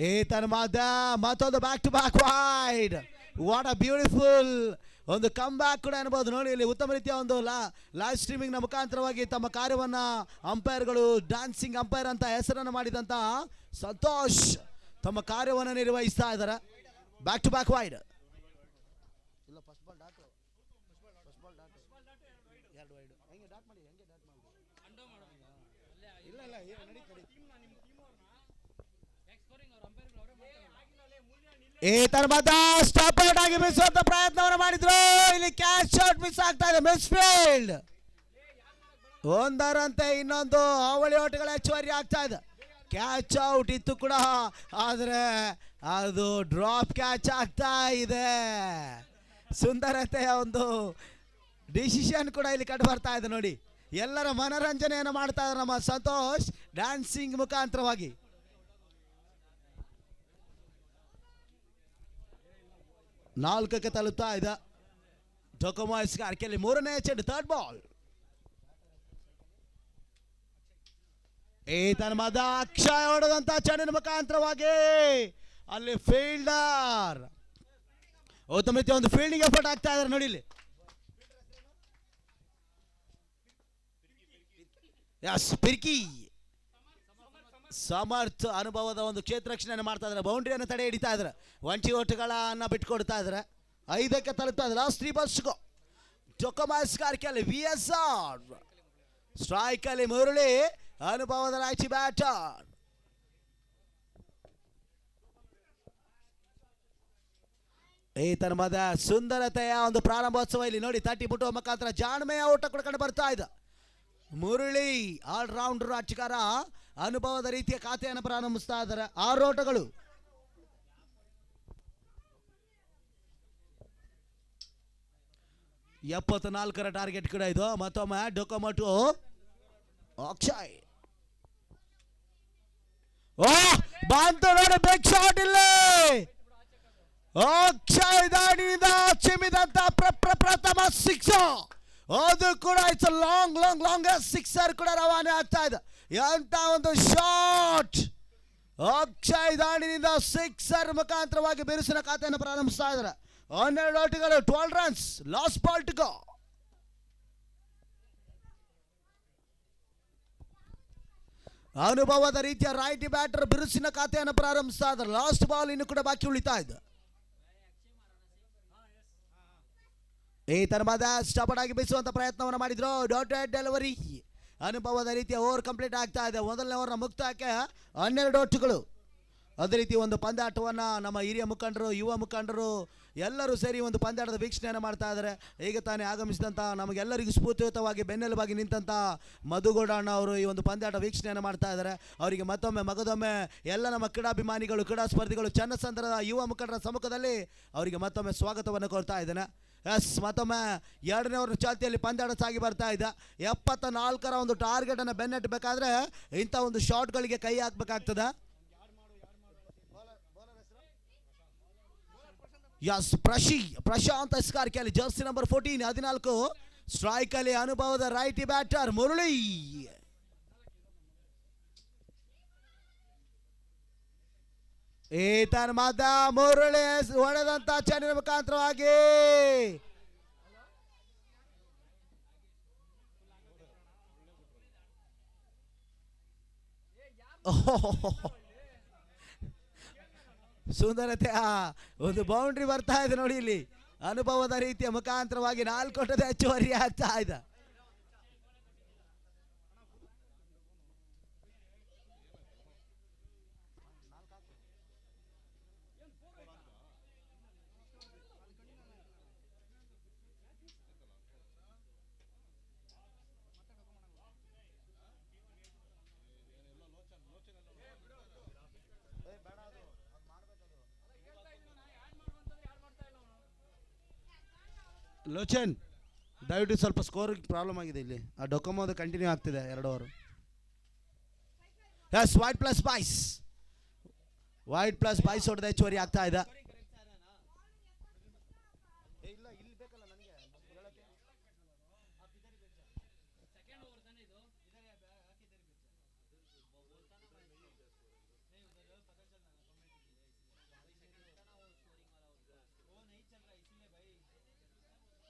ಈ ತರವಾದ ಮತ್ತೊಂದು back to back wide. What a beautiful ಒಂದು ಕಮ್ ಬ್ಯಾಕ್ ಕೂಡ ಅನ್ಬೋದು. ನೋಡಿ, ಇಲ್ಲಿ ಉತ್ತಮ ರೀತಿಯ ಒಂದು ಲೈವ್ ಸ್ಟ್ರೀಮಿಂಗ್ ನ ಮುಖಾಂತರವಾಗಿ ತಮ್ಮ ಕಾರ್ಯವನ್ನ ಅಂಪೈರ್ಗಳು ಡ್ಯಾನ್ಸಿಂಗ್ ಅಂಪೈರ್ ಅಂತ ಹೆಸರನ್ನು ಮಾಡಿದಂತ ಸಂತೋಷ್ ತಮ್ಮ ಕಾರ್ಯವನ್ನು ನಿರ್ವಹಿಸ್ತಾ ಇದ್ದಾರೆ. Back to back wide. ಈ ತರವಾದ ಸ್ಟಾಪ್ ಔಟ್ ಆಗಿ ಮಿಸುವಂತ ಪ್ರಯತ್ನವನ್ನು ಮಾಡಿದ್ರು. ಇಲ್ಲಿ ಕ್ಯಾಚ್ ಔಟ್ ಮಿಸ್ ಆಗ್ತಾ ಇದೆ. Miss field. ಒಂದರಂತೆ ಇನ್ನೊಂದು ಅವಳಿ ಓಟಗಳ ಹೆಚ್ಚುವರಿ ಆಗ್ತಾ ಇದೆ. ಕ್ಯಾಚ್ ಔಟ್ ಇತ್ತು ಕೂಡ, ಆದರೆ ಅದು ಡ್ರಾಪ್ ಕ್ಯಾಚ್ ಆಗ್ತಾ ಇದೆ. ಸುಂದರತೆಯ ಒಂದು ಡಿಸಿಷನ್ ಕೂಡ ಇಲ್ಲಿ ಕಂಡು ಬರ್ತಾ ಇದೆ. ನೋಡಿ, ಎಲ್ಲರ ಮನರಂಜನೆಯನ್ನು ಮಾಡ್ತಾ ಇದ್ದಾರೆ ನಮ್ಮ ಸಂತೋಷ್ ಡ್ಯಾನ್ಸಿಂಗ್ ಮುಖಾಂತರವಾಗಿ. ನಾಲ್ಕಕ್ಕೆ ತಲುಪ್ತಾ ಇದೆ. ಡೊಕೊಮಾಯ್ಸ್ ಅರ್ಕೆಯಲ್ಲಿ ಮೂರನೇ ಚೆಂಡು, ಥರ್ಡ್ ಬಾಲ್. ಈ ತನವಾದ ಅಕ್ಷಯ್ ಹೊಡೆದಂತ ಚೆಂಡಿನ ಮುಖಾಂತರವಾಗಿ ಅಲ್ಲಿ ಫೀಲ್ಡರ್ ಉತ್ತಮ ರೀತಿಯ ಒಂದು ಫೀಲ್ಡಿಂಗ್ ಎಫರ್ಟ್ ಆಗ್ತಾ ಇದ್ದಾರೆ. ನೋಡಿ ಇಲ್ಲಿ ಪಿರ್ಕಿ ಸಮರ್ಥ ಅನುಭವದ ಒಂದು ಕ್ಷೇತ್ರ ರಕ್ಷಣೆಯನ್ನು ಮಾಡ್ತಾ ಇದ್ದಾರೆ. ಬೌಂಡ್ರಿಯನ್ನು ತಡೆ ಹಿಡಿತಾ ಇದ್ದಾರೆ. ಒಂಟಿ ಓಟುಗಳನ್ನ ಬಿಟ್ಕೊಡ್ತಾ ಇದ್ದಾರೆ. 5ಕ್ಕೆ ತಲುಪ್ತಾ ಇದ್ದಾರೆ. ಲಾಸ್ಟ್ 3 ಬಾಲ್ಸ್ಗೂ ಡೊಕೊಮಾಸ್ಕಾರ್ಕೆಯಲ್ಲಿ VSR ಸ್ಟ್ರೈಕ್ ಅಲ್ಲಿ ಮುರಳಿ ಅನುಭವದ ರಾಯ್ಚಿ ಬ್ಯಾಟರ್. ಈ ತರವಾದ ಸುಂದರತೆಯ ಒಂದು ಪ್ರಾರಂಭೋತ್ಸವ ಇಲ್ಲಿ ನೋಡಿ 30 ಮುಟ್ಟುವ ಮುಖಾಂತರ ಜಾಣ್ಮೆಯ ಓಟ ಕೂಡ ಕಂಡು ಬರ್ತಾ ಇದೆ. ಮುರಳಿ ಆಲ್ರೌಂಡರ್ ಆಟಗಾರ ಅನುಭವದ ರೀತಿಯ ಖಾತೆಯನ್ನು ಪ್ರಾರಂಭಿಸ್ತಾ ಇದ್ದಾರೆ. 6 ಓಟಗಳು. ಎಪ್ಪತ್ನಾಲ್ಕರ ಟಾರ್ಗೆಟ್ ಕೂಡ ಇದು. ಮತ್ತೊಮ್ಮೆ ಡೊಕೊಮೋಟು ಅಕ್ಷಯ್. ಓ ಬಂತು ನೋಡಿ, ಬ್ರೇಕ್ ಶಾಟ್ ಇಲ್ಲಿ. ಅಕ್ಷಯ್ ದಾಡಿನಿಂದ ಚಿಮ್ಮಿದಂತ ಪ್ರಥಮ ಸಿಕ್ಸರ್. ಅದು ಕೂಡ ಇಟ್ಸ್ ಲಾಂಗ್ ಸಿಕ್ಸರ್ ಕೂಡ ರವಾನೆ ಆಗ್ತಾ ಇದೆ. ಎಂತ ಒಂದು ಶಾಟ್. ಅಕ್ಷಯ್ ದಾಡಿನಿಂದ ಸಿಕ್ಸರ್ ಮುಖಾಂತರವಾಗಿ ಬಿರುಸಿನ ಖಾತೆಯನ್ನು ಪ್ರಾರಂಭಿಸ್ತಾ ಇದ್ದಾರೆ. 12 ಓಟಗಳು, 12 runs, last ball to go. ಅನುಭವದ ರೀತಿಯ ರೈಟ್ ಬ್ಯಾಟರ್ ಬಿರುಸಿನ ಖಾತೆಯನ್ನು ಪ್ರಾರಂಭಿಸ್ತಾ ಇದ್ದಾರೆ. ಲಾಸ್ಟ್ ಬಾಲ್ ಇನ್ನು ಕೂಡ ಬಾಕಿ ಉಳಿತಾ ಇದೆ. ಈ ತರವಾದ ಸ್ಟಾಪಡ್ ಆಗಿ ಬೀಸುವಂತ ಪ್ರಯತ್ನವನ್ನು ಮಾಡಿದ್ರು. ಡಾಟೆಡ್ ಡೆಲಿವರಿ ಅನುಭವದ ರೀತಿಯ ಓವರ್ ಕಂಪ್ಲೀಟ್ ಆಗ್ತಾ ಇದೆ. ಮೊದಲನೇ ಓವರ್ನ ಮುಕ್ತಾಯಕ್ಕೆ 12 ಓಟಗಳು. ಅದೇ ರೀತಿ ಒಂದು ಪಂದ್ಯಾಟವನ್ನು ನಮ್ಮ ಹಿರಿಯ ಮುಖಂಡರು, ಯುವ ಮುಖಂಡರು ಎಲ್ಲರೂ ಸೇರಿ ಒಂದು ಪಂದ್ಯಾಟದ ವೀಕ್ಷಣೆಯನ್ನು ಮಾಡ್ತಾ ಇದ್ದಾರೆ. ಈಗ ತಾನೇ ಆಗಮಿಸಿದಂಥ ನಮಗೆಲ್ಲರಿಗೂ ಸ್ಫೂರ್ತಿಯುತವಾಗಿ ಬೆನ್ನೆಲುಬಾಗಿ ನಿಂತಹ ಮಧುಗೌಡ ಅಣ್ಣ ಅವರು ಈ ಒಂದು ಪಂದ್ಯಾಟ ವೀಕ್ಷಣೆಯನ್ನು ಮಾಡ್ತಾ ಇದ್ದಾರೆ. ಅವರಿಗೆ ಮಗದೊಮ್ಮೆ ಎಲ್ಲ ನಮ್ಮ ಕ್ರೀಡಾಭಿಮಾನಿಗಳು, ಕ್ರೀಡಾ ಸ್ಪರ್ಧಿಗಳು, ಚನ್ನಸಂದ್ರದ ಯುವ ಮುಖಂಡರ ಸಮ್ಮುಖದಲ್ಲಿ ಅವರಿಗೆ ಮತ್ತೊಮ್ಮೆ ಸ್ವಾಗತವನ್ನು ಕೋರ್ತಾ ಇದ್ದೇನೆ. ಎಸ್, ಮತ್ತೊಮ್ಮೆ 2ನೇ ಓವರ್ ಚಾಲ್ತಿಯಲ್ಲಿ ಪಂದ್ಯಾಟ ಸಾಗಿ ಬರ್ತಾ ಇದೆ. 74ರ ಒಂದು ಟಾರ್ಗೆಟನ್ನು ಬೆನ್ನಟ್ಟಬೇಕಾದ್ರೆ ಇಂಥ ಒಂದು ಶಾಟ್ಗಳಿಗೆ ಕೈ ಹಾಕಬೇಕಾಗ್ತದೆ. ಯಸ್, ಪ್ರಶಾಂತ್ ಎಸ್ಕಾರ್ಕಿಯಲ್ಲಿ ಜರ್ಸಿ ನಂಬರ್ 14 14 ಸ್ಟ್ರೈಕ್ ಅಲ್ಲಿ ಅನುಭವದ ರೈಟ್ ಬ್ಯಾಟರ್ ಮುರಳಿ. ಈತನ ಮದ ಮುರಳಿ ಹೊಡೆದಂತ ಚೆಂಡಿನ ಮುಖಾಂತರವಾಗಿ ಸುಂದರತೆಯ ಒಂದು ಬೌಂಡ್ರಿ ಬರ್ತಾ ಇದೆ ನೋಡಿ. ಇಲ್ಲಿ ಅನುಭವದ ರೀತಿಯ ಮುಖಾಂತರವಾಗಿ 4 ಓಟದ ಹೆಚ್ಚುವರಿ ಆಗ್ತಾ ಇದೆ. ಲೋಚನ್, ದಯವಿಟ್ಟು ಸ್ವಲ್ಪ ಸ್ಕೋರ್ ಪ್ರಾಬ್ಲಮ್ ಆಗಿದೆ ಇಲ್ಲಿ. ಆ ಡೊಕೊಮೋದು ಕಂಟಿನ್ಯೂ ಆಗ್ತಿದೆ 2 over. Yes, wide plus byes ಹೊಡೆದ ಹೆಚ್ಚುವರಿ ಆಗ್ತಾ ಇದೆ.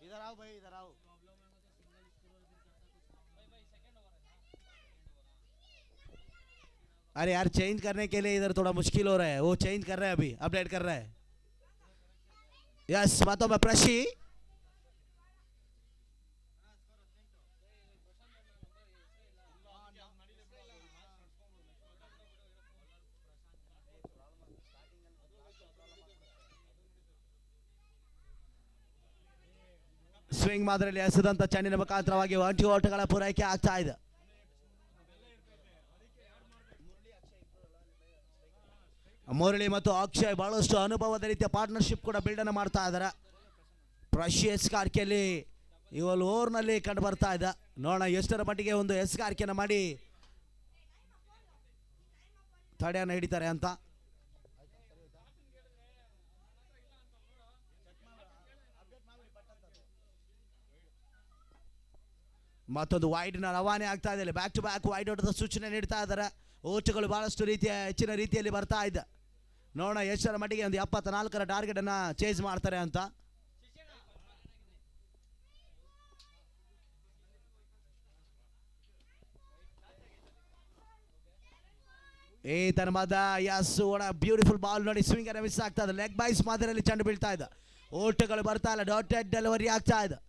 इधर आओ भाई, इधर आओ. अरे यार, चेंज करने के लिए इधर थोड़ा मुश्किल हो रहा है. वो चेंज कर रहा है, अभी अपडेट कर रहा है. यस, बातों में प्रशी ಸ್ವಿಂಗ್ ಮಾದರಿಯಲ್ಲಿ ಎಸೆದಂತ ಚೆಂಡಿನ ಮುಖಾಂತರವಾಗಿ 1 ಓಟಗಳ ಪೂರೈಕೆ ಆಗ್ತಾ ಇದೆ. ಮುರಳಿ ಮತ್ತು ಅಕ್ಷಯ್ ಬಹಳಷ್ಟು ಅನುಭವದ ರೀತಿಯ ಪಾರ್ಟ್ನರ್ಶಿಪ್ ಕೂಡ ಬಿಲ್ಡ್ ಅನ್ನು ಮಾಡ್ತಾ ಇದ್ದಾರೆ. ಪ್ರಶಿ ಎಸ್ಕಾರ್ಕಿಯಲ್ಲಿ ಇವಳು ಓವರ್ನಲ್ಲಿ ಕಂಡು ಬರ್ತಾ ಇದೆ. ನೋಡೋಣ ಎಷ್ಟರ ಮಟ್ಟಿಗೆ ಒಂದು ಎಸ್ಕಾರ್ಕಿಯನ್ನು ಮಾಡಿ ತಡೆಯನ್ನು ಹಿಡಿತಾರೆ ಅಂತ. ಮತ್ತೊಂದು ವೈಡ್ನ ರವಾನೆ ಆಗ್ತಾ ಇದೆ. ಬ್ಯಾಕ್ ಟು ಬ್ಯಾಕ್ ವೈಡ್ ಓಟದ ಸೂಚನೆ ನೀಡ್ತಾ ಇದ್ದಾರೆ. ಓಟಗಳು ಬಹಳಷ್ಟು ಹೆಚ್ಚಿನ ರೀತಿಯಲ್ಲಿ ಬರ್ತಾ ಇದೆ. ನೋಡೋಣ ಎಷ್ಟರ ಮಟ್ಟಿಗೆ ಒಂದು 74ರ ಟಾರ್ಗೆಟ್ ಅನ್ನ ಚೇಸ್ ಮಾಡ್ತಾರೆ ಅಂತ. ಈ ತರಮಾದ ಯಸ್, ಬ್ಯೂಟಿಫುಲ್ ಬಾಲ್ ನೋಡಿ, ಸ್ವಿಂಗ್ ಅನ್ನು ಮಿಸ್ ಆಗ್ತಾ ಇದೆ. ಲೆಗ್ ಬೈಸ್ ಮಾದರಿಯಲ್ಲಿ ಚೆಂಡು ಬೀಳ್ತಾ ಇದೆ. ಓಟಗಳು ಬರ್ತಾ ಇಲ್ಲ, ಡಾಟೆಡ್ ಡೆಲಿವರಿ ಆಗ್ತಾ ಇದೆ.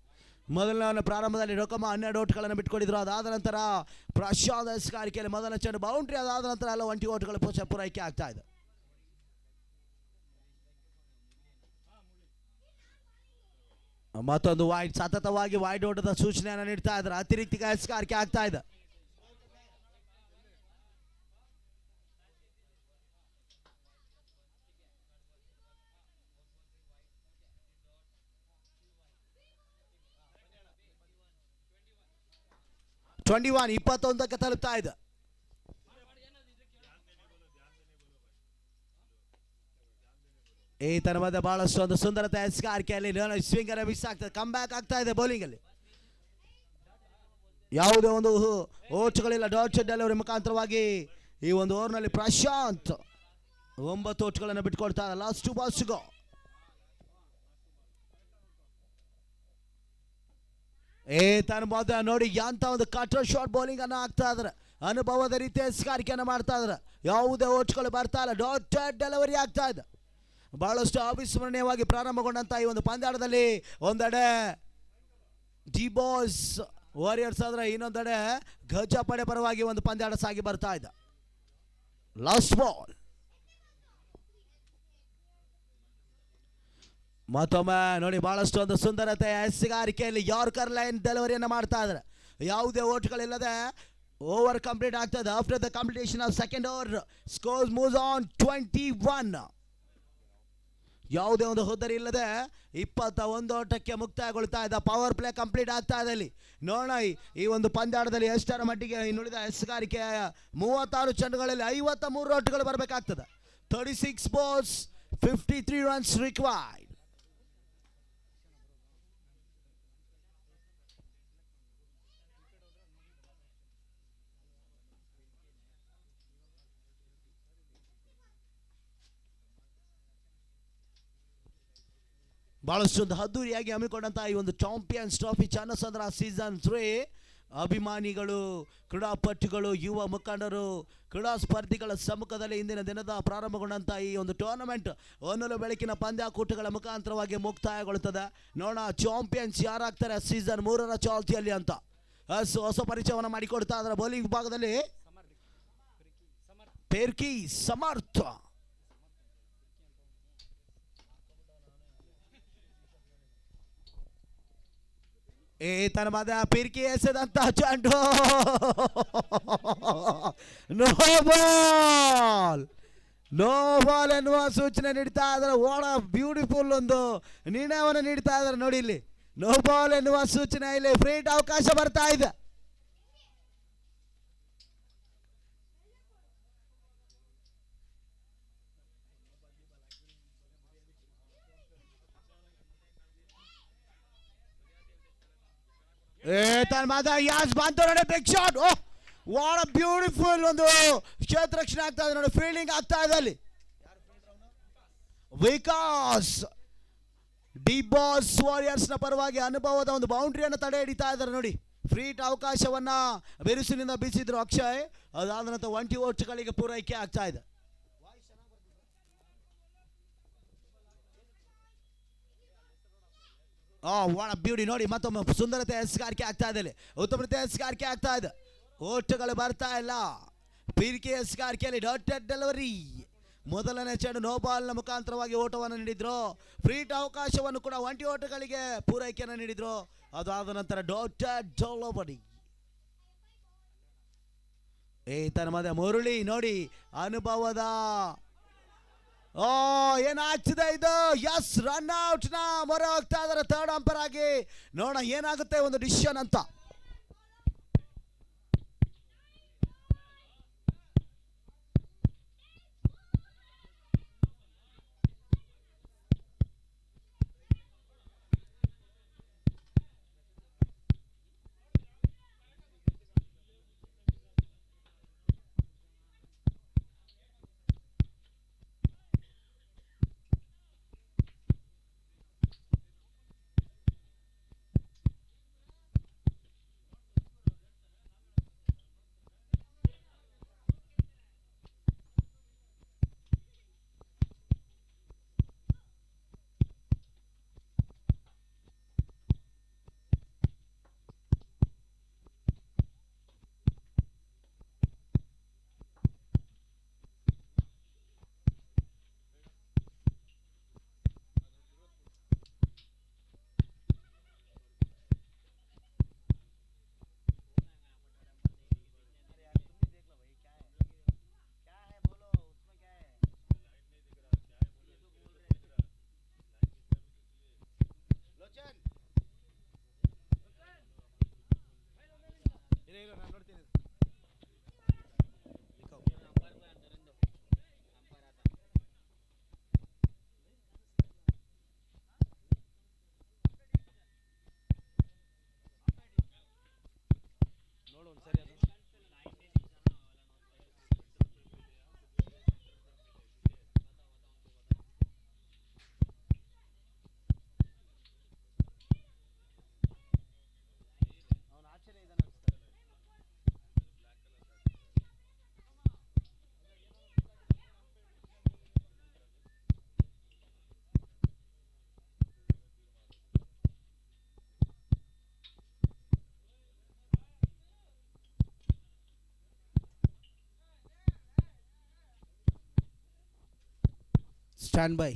ಮೊದಲನೇ ಪ್ರಾರಂಭದಲ್ಲಿ ಡೊಕೊಮ 12 ಓಟ್ಗಳನ್ನು ಬಿಟ್ಕೊಡಿದ್ರು. ಅದಾದ ನಂತರ ಪ್ರಶಾಂತ್ ಎಸ್ಕಾರ್ಕಿಯಲ್ಲಿ ಮೊದಲ ಚೆಂಡು ಬೌಂಡ್ರಿ. ಅದಾದ ನಂತರ ಎಲ್ಲ 20 ಓಟ್ಗಳ ಪೂರೈಕೆ ಆಗ್ತಾ ಇದೆ. ಮತ್ತೊಂದು ವೈಡ್, ಸತತವಾಗಿ ವೈಡ್ ಓಟದ ಸೂಚನೆಯನ್ನು ನೀಡ್ತಾ ಇದ್ದಾರೆ. ಅತಿರಿಕ್ತ ಎಸ್ಗಾರಿಕೆ ಆಗ್ತಾ ಇದೆ. ಟ್ವೆಂಟಿ ಒನ್ 21ಕ್ಕೆ ತಲುಪ್ತಾ ಇದೆ. ಈ ತರವಾದ ಬಹಳಷ್ಟು ಒಂದು ಸುಂದರತೆ ಎಸ್ಗಾರಿಕೆಯಲ್ಲಿ ಸ್ವಿಂಗ್ ಅನ್ನು ಮಿಸ್ ಆಗ್ತದೆ. ಕಮ್ ಬ್ಯಾಕ್ ಆಗ್ತಾ ಇದೆ ಬೌಲಿಂಗ್ ಅಲ್ಲಿ. ಯಾವುದೇ ಒಂದು ಓಟ್ಗಳಿಲ್ಲ. ಡಾಟ್ ಡೆಲಿವರಿ ಮುಖಾಂತರವಾಗಿ ಈ ಒಂದು ಓವರ್ನಲ್ಲಿ ಪ್ರಶಾಂತ್ 9 ಓಟ್ಗಳನ್ನು ಬಿಟ್ಕೊಡ್ತಾರೆ. ಲಾಸ್ಟ್ 2 ಬಾಲ್ಸ್ ಗೋ. ತನ್ನ ನೋಡಿ ಅಂತ ಒಂದು ಕಟರ್ ಶಾರ್ಟ್ ಬೌಲಿಂಗ್ ಅನ್ನು ಆಗ್ತಾ ಇದ್ರೆ, ಅನುಭವದ ರೀತಿ ಎಸ್ಗಾರಿಕೆಯನ್ನು ಮಾಡ್ತಾ ಇದ್ರೆ, ಯಾವುದೇ ಓಟ್ಗಳು ಬರ್ತಾ ಇಲ್ಲ. ಡಾಟ್ ಡೆಲಿವರಿ ಆಗ್ತಾ ಇದೆ. ಬಹಳಷ್ಟು ಅವಿಸ್ಮರಣೀಯವಾಗಿ ಪ್ರಾರಂಭಗೊಂಡಂತ ಈ ಒಂದು ಪಂದ್ಯಾಟದಲ್ಲಿ ಒಂದೆಡೆ ಡಿ ಬಾಯ್ಸ್ ವಾರಿಯರ್ಸ್ ಆದ್ರೆ, ಇನ್ನೊಂದೆಡೆ ಗಜಪಡೆ ಪರವಾಗಿ ಒಂದು ಪಂದ್ಯಾಟ ಸಾಗಿ ಬರ್ತಾ ಇದೆ. Last ball. ಮತ್ತೊಮ್ಮೆ ನೋಡಿ ಬಹಳಷ್ಟು ಒಂದು ಸುಂದರತೆ ಎಸ್ಗಾರಿಕೆಯಲ್ಲಿ ಯಾರ್ಕರ್ ಲೈನ್ ಡೆಲಿವರಿಯನ್ನು ಮಾಡ್ತಾ ಇದ್ದಾರೆ. ಯಾವುದೇ ಓಟ್ಗಳಿಲ್ಲದೆ ಓವರ್ ಕಂಪ್ಲೀಟ್ ಆಗ್ತದೆ. After the completion of second over score moves on 21. ಯಾವುದೇ ಒಂದು ಹುದ್ದರಿ ಇಲ್ಲದೆ 21 ಓಟಕ್ಕೆ ಮುಕ್ತಾಯಗೊಳ್ತಾ ಇದೆ. ಪವರ್ ಪ್ಲೇ ಕಂಪ್ಲೀಟ್ ಆಗ್ತಾ ಇದೆ. ಅಲ್ಲಿ ನೋಡೋಣ ಈ ಒಂದು ಪಂದ್ಯಾಟದಲ್ಲಿ ಎಷ್ಟರ ಮಟ್ಟಿಗೆ ಇನ್ನುಳಿದ ಎಸ್ಗಾರಿಕೆ 36 ಚೆಂಡುಗಳಲ್ಲಿ 53 ಓಟಗಳು ಬರಬೇಕಾಗ್ತದೆ. 36 balls 53 runs required. ಬಹಳಷ್ಟು ಒಂದು ಅದ್ದೂರಿಯಾಗಿ ಹಮ್ಮಿಕೊಂಡಂತಹ ಈ ಒಂದು ಚಾಂಪಿಯನ್ಸ್ ಟ್ರೋಫಿ ಚನ್ನಸಂದ್ರ ಸೀಸನ್ 3 ಅಭಿಮಾನಿಗಳು, ಕ್ರೀಡಾಪಟುಗಳು, ಯುವ ಮುಖಂಡರು, ಕ್ರೀಡಾ ಸ್ಪರ್ಧಿಗಳ ಸಮ್ಮುಖದಲ್ಲಿ ಇಂದಿನ ದಿನದ ಪ್ರಾರಂಭಗೊಂಡಂತಹ ಈ ಒಂದು ಟೂರ್ನಮೆಂಟ್ ಹೊನ್ನಲು ಬೆಳಕಿನ ಪಂದ್ಯಾಕೂಟಗಳ ಮುಖಾಂತರವಾಗಿ ಮುಕ್ತಾಯಗೊಳ್ಳುತ್ತದೆ. ನೋಡೋಣ ಚಾಂಪಿಯನ್ಸ್ ಯಾರಾಗ್ತಾರೆ ಸೀಸನ್ 3ರ ಚಾಲ್ತಿಯಲ್ಲಿ ಅಂತ. ಹೊಸ ಪರಿಚಯವನ್ನು ಮಾಡಿಕೊಡ್ತಾ ಅದರ ಬೌಲಿಂಗ್ ವಿಭಾಗದಲ್ಲಿ ಪೇರ್ಕಿ ಸಮರ್ಥ. ತನ್ನ ಮದ ಪಿರ್ಕಿ ಎಸೆದಂತ ಚೆಂಡು ನೋ ಬಾಲ್ ಎನ್ನುವ ಸೂಚನೆ ನೀಡ್ತಾ ಇದ್ದಾರೆ. ಓಡ ಬ್ಯೂಟಿಫುಲ್ ಒಂದು ನಿರ್ಣಯವನ್ನು ನೀಡ್ತಾ ಇದ್ದಾರೆ. ನೋಡಿ ಇಲ್ಲಿ ನೋ ಬಾಲ್ ಎನ್ನುವ ಸೂಚನೆ, ಇಲ್ಲಿ ಫ್ರೀಟ್ ಅವಕಾಶ ಬರ್ತಾ ಇದೆ. ಯಾಸ್ ಬಂತು ನೋಡಿ, big shot. Oh what a beautiful ಒಂದು ಕ್ಷೇತ್ರ ರಕ್ಷಣೆ ಆಗ್ತಾ ಇದೆ ನೋಡಿ, ಫೀಲ್ಡಿಂಗ್ ಆಗ್ತಾ ಇದೆ ಅಲ್ಲಿ. ವಿಕಾಸ್ ಡಿ ಬಾಸ್ ವಾರಿಯರ್ಸ್ ನ ಪರವಾಗಿ ಅನುಭವದ ಒಂದು ಬೌಂಡ್ರಿಯನ್ನು ತಡೆ ಹಿಡಿತಾ ಇದ್ದಾರೆ ನೋಡಿ. ಫ್ರೀಟ್ ಅವಕಾಶವನ್ನ ಬಿರುಸಿನಿಂದ ಬೀಸಿದ್ರು ಅಕ್ಷಯ್. ಅದಾದ ನಂತರ 20 ಓಟ್ಗಳಿಗೆ ಪೂರೈಕೆ ಆಗ್ತಾ ಇದೆ. ವಾಟ್ ಅ ಬ್ಯೂಟಿ ನೋಡಿ, ಮತ್ತೊಮ್ಮೆ ಸುಂದರತೆ ಎಸ್ಗಾರಿಕೆ ಆಗ್ತಾ ಇದೆ. ಉತ್ತಮತೆ ಎಸ್ಗಾರಿಕೆ ಆಗ್ತಾ ಇದೆ. ಓಟಗಳು ಬರ್ತಾ ಇಲ್ಲ. ಪಿರ್ಕಿ ಎಸ್ಗಾರಿಕೆಯಲ್ಲಿ ಡಾಟೆಡ್ ಡೆಲಿವರಿ. ಮೊದಲನೇ ಚೆಂಡು ನೋ ಬಾಲ್ನ ಮುಖಾಂತರವಾಗಿ ಓಟವನ್ನು ನೀಡಿದ್ರು. ಫ್ರೀಟ್ ಅವಕಾಶವನ್ನು ಕೂಡ 20 ಓಟಗಳಿಗೆ ಪೂರೈಕೆಯನ್ನು ನೀಡಿದ್ರು. ಅದಾದ ನಂತರ ಡಾಟೆಡ್ ಡೆಲಿವರಿ. ತನ್ನ ಮದ ಮುರಳಿ ನೋಡಿ, ಅನುಭವದ ಏನಾಗ್ತಿದೆ ಇದು. ಎಸ್ ರನ್ ಔಟ್ ನ ಮೊರೆ ಹೋಗ್ತಾ ಇದಾರೆ ಥರ್ಡ್ ಅಂಪೈರ್ ಆಗಿ. ನೋಡೋಣ ಏನಾಗುತ್ತೆ ಒಂದು ಡಿಸಿಷನ್ ಅಂತ. Stand by.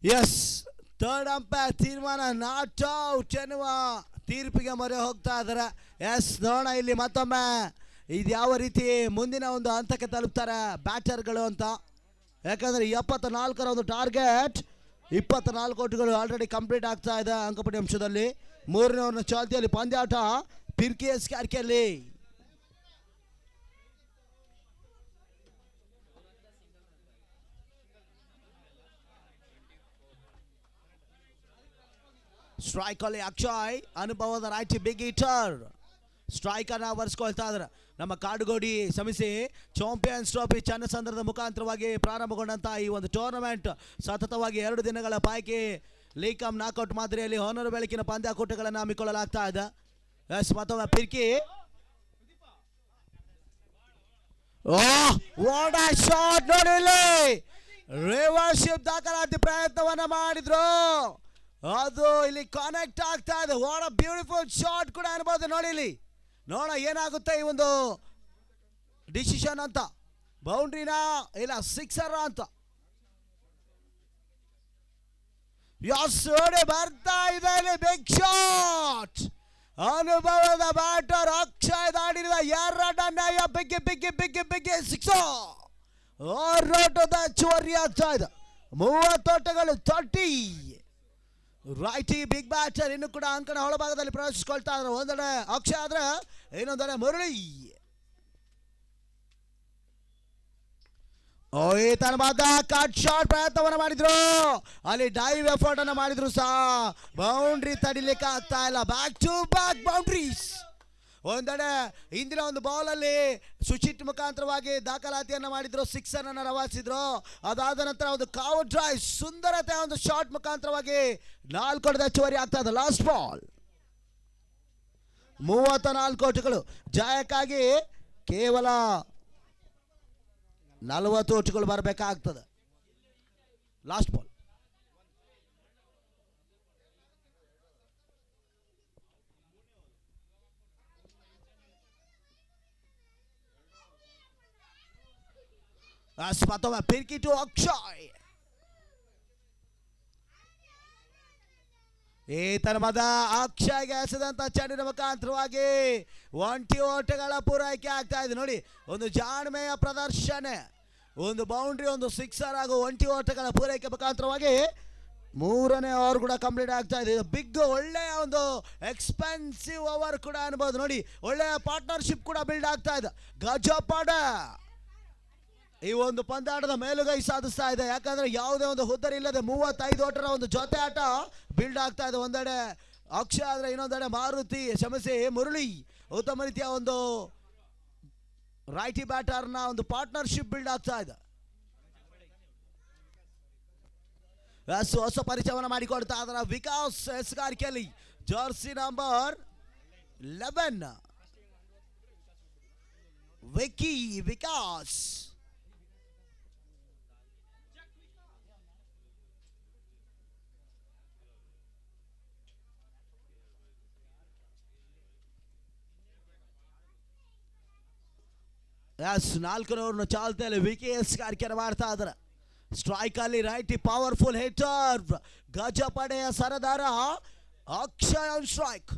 Yes, third umpire ತೀರ್ಮಾನ ನಾಟ್ ಔಟ್ ಎನ್ನುವ ತೀರ್ಪಿಗೆ ಮೊರೆ ಹೋಗ್ತಾ ಇದ್ದಾರೆ. ಎಸ್, ನೋಡೋಣ ಇಲ್ಲಿ ಮತ್ತೊಮ್ಮೆ ಇದು ಯಾವ ರೀತಿ ಮುಂದಿನ ಒಂದು ಹಂತಕ್ಕೆ ತಲುಪ್ತಾರೆ ಬ್ಯಾಟರ್ಗಳು ಅಂತ. ಯಾಕಂದರೆ 74ರ ಒಂದು ಟಾರ್ಗೆಟ್, 24 ಔಟ್ಗಳು ಆಲ್ರೆಡಿ ಕಂಪ್ಲೀಟ್ ಆಗ್ತಾ ಇದೆ ಅಂಕಪಟ್ಟಿ ಅಂಶದಲ್ಲಿ. ಮೂರನೇ ಓವರ್ನ ಚಾಲ್ತಿಯಲ್ಲಿ ಪಂದ್ಯಾಟ ಪಿರ್ಕಿ ಎಸ್ಕಾರ್ಕೆಯಲ್ಲಿ. ಸ್ಟ್ರೈಕ್ ಅಲ್ಲಿ ಅಕ್ಷಯ್, ಅನುಭವದ ರೈಟ್ ಬಿಗ್ ಹೀಟರ್ ಸ್ಟ್ರೈಕ್ ಅನ್ನ ಬರ್ಸ್ಕೊಳ್ತಾ ಇದ್ದಾರೆ. ನಮ್ಮ ಕಾಡುಗೋಡಿ ಸಮಿತಿ ಚಾಂಪಿಯನ್ಸ್ ಟ್ರೋಫಿ ಚನ್ನಸಂದ್ರದ ಮುಖಾಂತರವಾಗಿ ಪ್ರಾರಂಭಗೊಂಡಂತ ಈ ಒಂದು ಟೂರ್ನಮೆಂಟ್ ಸತತವಾಗಿ 2 ದಿನಗಳ ಪೈಕಿ ಲೀಗ್ ಕಮ್ ನಾಕ್ಔಟ್ ಮಾದರಿಯಲ್ಲಿ ಹೊನೂರು ಬೆಳಕಿನ ಪಂದ್ಯಾಕೂಟಗಳನ್ನು ಹಮ್ಮಿಕೊಳ್ಳಲಾಗ್ತಾ ಇದೆ. ಎಸ್, ಮತ್ತೊಮ್ಮೆ ಪಿರ್ಕಿ, ವಾಟ್ ಅ ಶಾಟ್ ನೋಡಿ, ರಿವರ್ಸ್ ಶಿಪ್ ದಾಖಲಾತಿ ಪ್ರಯತ್ನವನ್ನ ಮಾಡಿದ್ರು, ಅದು ಇಲ್ಲಿ ಕನೆಕ್ಟ್ ಆಗ್ತಾ ಇದೆ. ವಾಟ್ ಅ ಬ್ಯೂಟಿಫುಲ್ ಶಾಟ್ ಕೂಡ ಅನ್ಬೋದು ನೋಡಿ. ಇಲ್ಲಿ ನೋಡೋಣ ಏನಾಗುತ್ತೆ ಈ ಒಂದು ಡಿಸಿಷನ್ ಅಂತ, ಬೌಂಡ್ರಿನ ಇಲ್ಲ ಸಿಕ್ಸರ್ ಅಂತ. ನೋಡಿ ಬರ್ತಾ ಇದೆ ಇಲ್ಲಿ ಬಿಗ್ ಶಾಟ್, ಅನುಭವದ ಬ್ಯಾಟರ್ ಅಕ್ಷಯ್ ದಾಡಿದ 2 ಬಿಗ್ಗಿ ಬಿಗ್ಗಿ ಬಿಗ್ಗಿ ಬಿಗ್ಗಿ ಸಿಕ್ಸರ್. ಹೋರಾಟದ ಚೋರಿ ಆಗ್ತಾ ಇದೆ. 30 ಓಟಗಳು 30. ರೈಟಿ ಬಿಗ್ ಬ್ಯಾಟರ್ ಇನ್ನು ಕೂಡ ಅಂಕಣ ಒಳಭಾಗದಲ್ಲಿ ಪ್ರವೇಶಿಸಿಕೊಳ್ತಾ ಇದ್ರು. ಒಂದೆಡೆ ಅಕ್ಷಯ್ ಆದ್ರೆ ಇನ್ನೊಂದೆಡೆ ಮುರಳಿ. ಈ ತನವಾದ ಕಟ್ ಶಾಟ್ ಪ್ರಯತ್ನವನ್ನ ಮಾಡಿದ್ರು, ಅಲ್ಲಿ ಡೈವ್ ಎಫರ್ಟ್ ಅನ್ನ ಮಾಡಿದ್ರು ಸಹ ಬೌಂಡ್ರಿ ತಡಿಲಿಕ್ಕೆ ಆಗ್ತಾ ಇಲ್ಲ. Back to back boundaries. ಒಂದೆಡೆ ಇಂದಿನ ಒಂದು ಬಾಲ್ ಅಲ್ಲಿ ಸುಚಿತ್ ಮುಖಾಂತರವಾಗಿ ದಾಖಲಾತಿಯನ್ನ ಮಾಡಿದ್ರು, ಸಿಕ್ಸರ್ ಅನ್ನ ರವಾನಿಸಿದ್ರು. ಅದಾದ ನಂತರ ಒಂದು ಕಾವ್ ಡ್ರೈವ್ ಸುಂದರತೆ ಒಂದು ಶಾಟ್ ಮುಖಾಂತರವಾಗಿ 4 ಹೊಡೆದ ಹೆಚ್ಚುವರಿ ಆಗ್ತಾ ಇದೆ. ಲಾಸ್ಟ್ ಬಾಲ್ 34 ಓಟಗಳು, ಜಯಕ್ಕಾಗಿ ಕೇವಲ 40 ಓಟಗಳು ಬರಬೇಕಾಗ್ತದೆ. ಲಾಸ್ಟ್ ಬಾಲ್ ಮತ್ತೊಮ್ಮೆ ಪಿರ್ಕಿ ಟು ಅಕ್ಷಯ್. ಈ ತರವಾದ ಅಕ್ಷಯ್ಗೆ ಎಸೆದಂತ ಚೆಂಡಿನ ಮುಖಾಂತರವಾಗಿ 20 ಓಟಗಳ ಪೂರೈಕೆ ಆಗ್ತಾ ಇದೆ. ನೋಡಿ, ಒಂದು ಜಾಣ್ಮೆಯ ಪ್ರದರ್ಶನ, ಒಂದು ಬೌಂಡ್ರಿ, ಒಂದು ಸಿಕ್ಸರ್ ಹಾಗೂ 20 ಓಟಗಳ ಪೂರೈಕೆ ಮುಖಾಂತರವಾಗಿ 3ನೇ ಓವರ್ ಕೂಡ ಕಂಪ್ಲೀಟ್ ಆಗ್ತಾ ಇದೆ. ಬಿಗ್ ಒಳ್ಳೆಯ ಒಂದು ಎಕ್ಸ್ಪೆನ್ಸಿವ್ ಓವರ್ ಕೂಡ ಅನ್ಬೋದು. ನೋಡಿ, ಒಳ್ಳೆಯ ಪಾರ್ಟ್ನರ್ಶಿಪ್ ಕೂಡ ಬಿಲ್ಡ್ ಆಗ್ತಾ ಇದೆ. ಗಜಪಾಡ ಈ ಒಂದು ಪಂದ್ಯಾಟದ ಮೇಲುಗೈ ಸಾಧಿಸ್ತಾ ಇದೆ. ಯಾಕಂದ್ರೆ ಯಾವುದೇ ಒಂದು ಹುದ್ದರಿ ಇಲ್ಲದೆ 35 ಓಟರ ಒಂದು ಜೊತೆ ಆಟ ಬಿಲ್ಡ್ ಆಗ್ತಾ ಇದೆ. ಒಂದೆಡೆ ಅಕ್ಷಯ್ ಆದ್ರೆ ಇನ್ನೊಂದೆಡೆ ಮಾರುತಿ ಕ್ಷಮಿಸಿ ಮುರಳಿ ಉತ್ತಮ ರೀತಿಯ ಒಂದು ರೈಟಿ ಬ್ಯಾಟರ್ನ ಒಂದು ಪಾರ್ಟ್ನರ್ಶಿಪ್ ಬಿಲ್ಡ್ ಆಗ್ತಾ ಇದೆ. ಹೊಸ ಪರಿಚಯವನ್ನು ಮಾಡಿಕೊಡ್ತಾ ಇದ್ದಾರೆ ವಿಕಾಸ್ ಎಸ್ಗಾರ್ಕೆಲಿ, jersey number 11 Vicky Vikas. Yes, 4ನೇ ಓವರ್ನ ಚಾಲ್ತಿಯಲ್ಲಿ ವಿಕೆ ಎಸ್ ಕಾರ್ಯಕ್ರಮ ಮಾಡ್ತಾ ಇದ್ದಾರೆ. ಸ್ಟ್ರೈಕ್ ಅಲ್ಲಿ right powerful hitter ಗಜಪಡೆಯ Sardar Akshay on strike.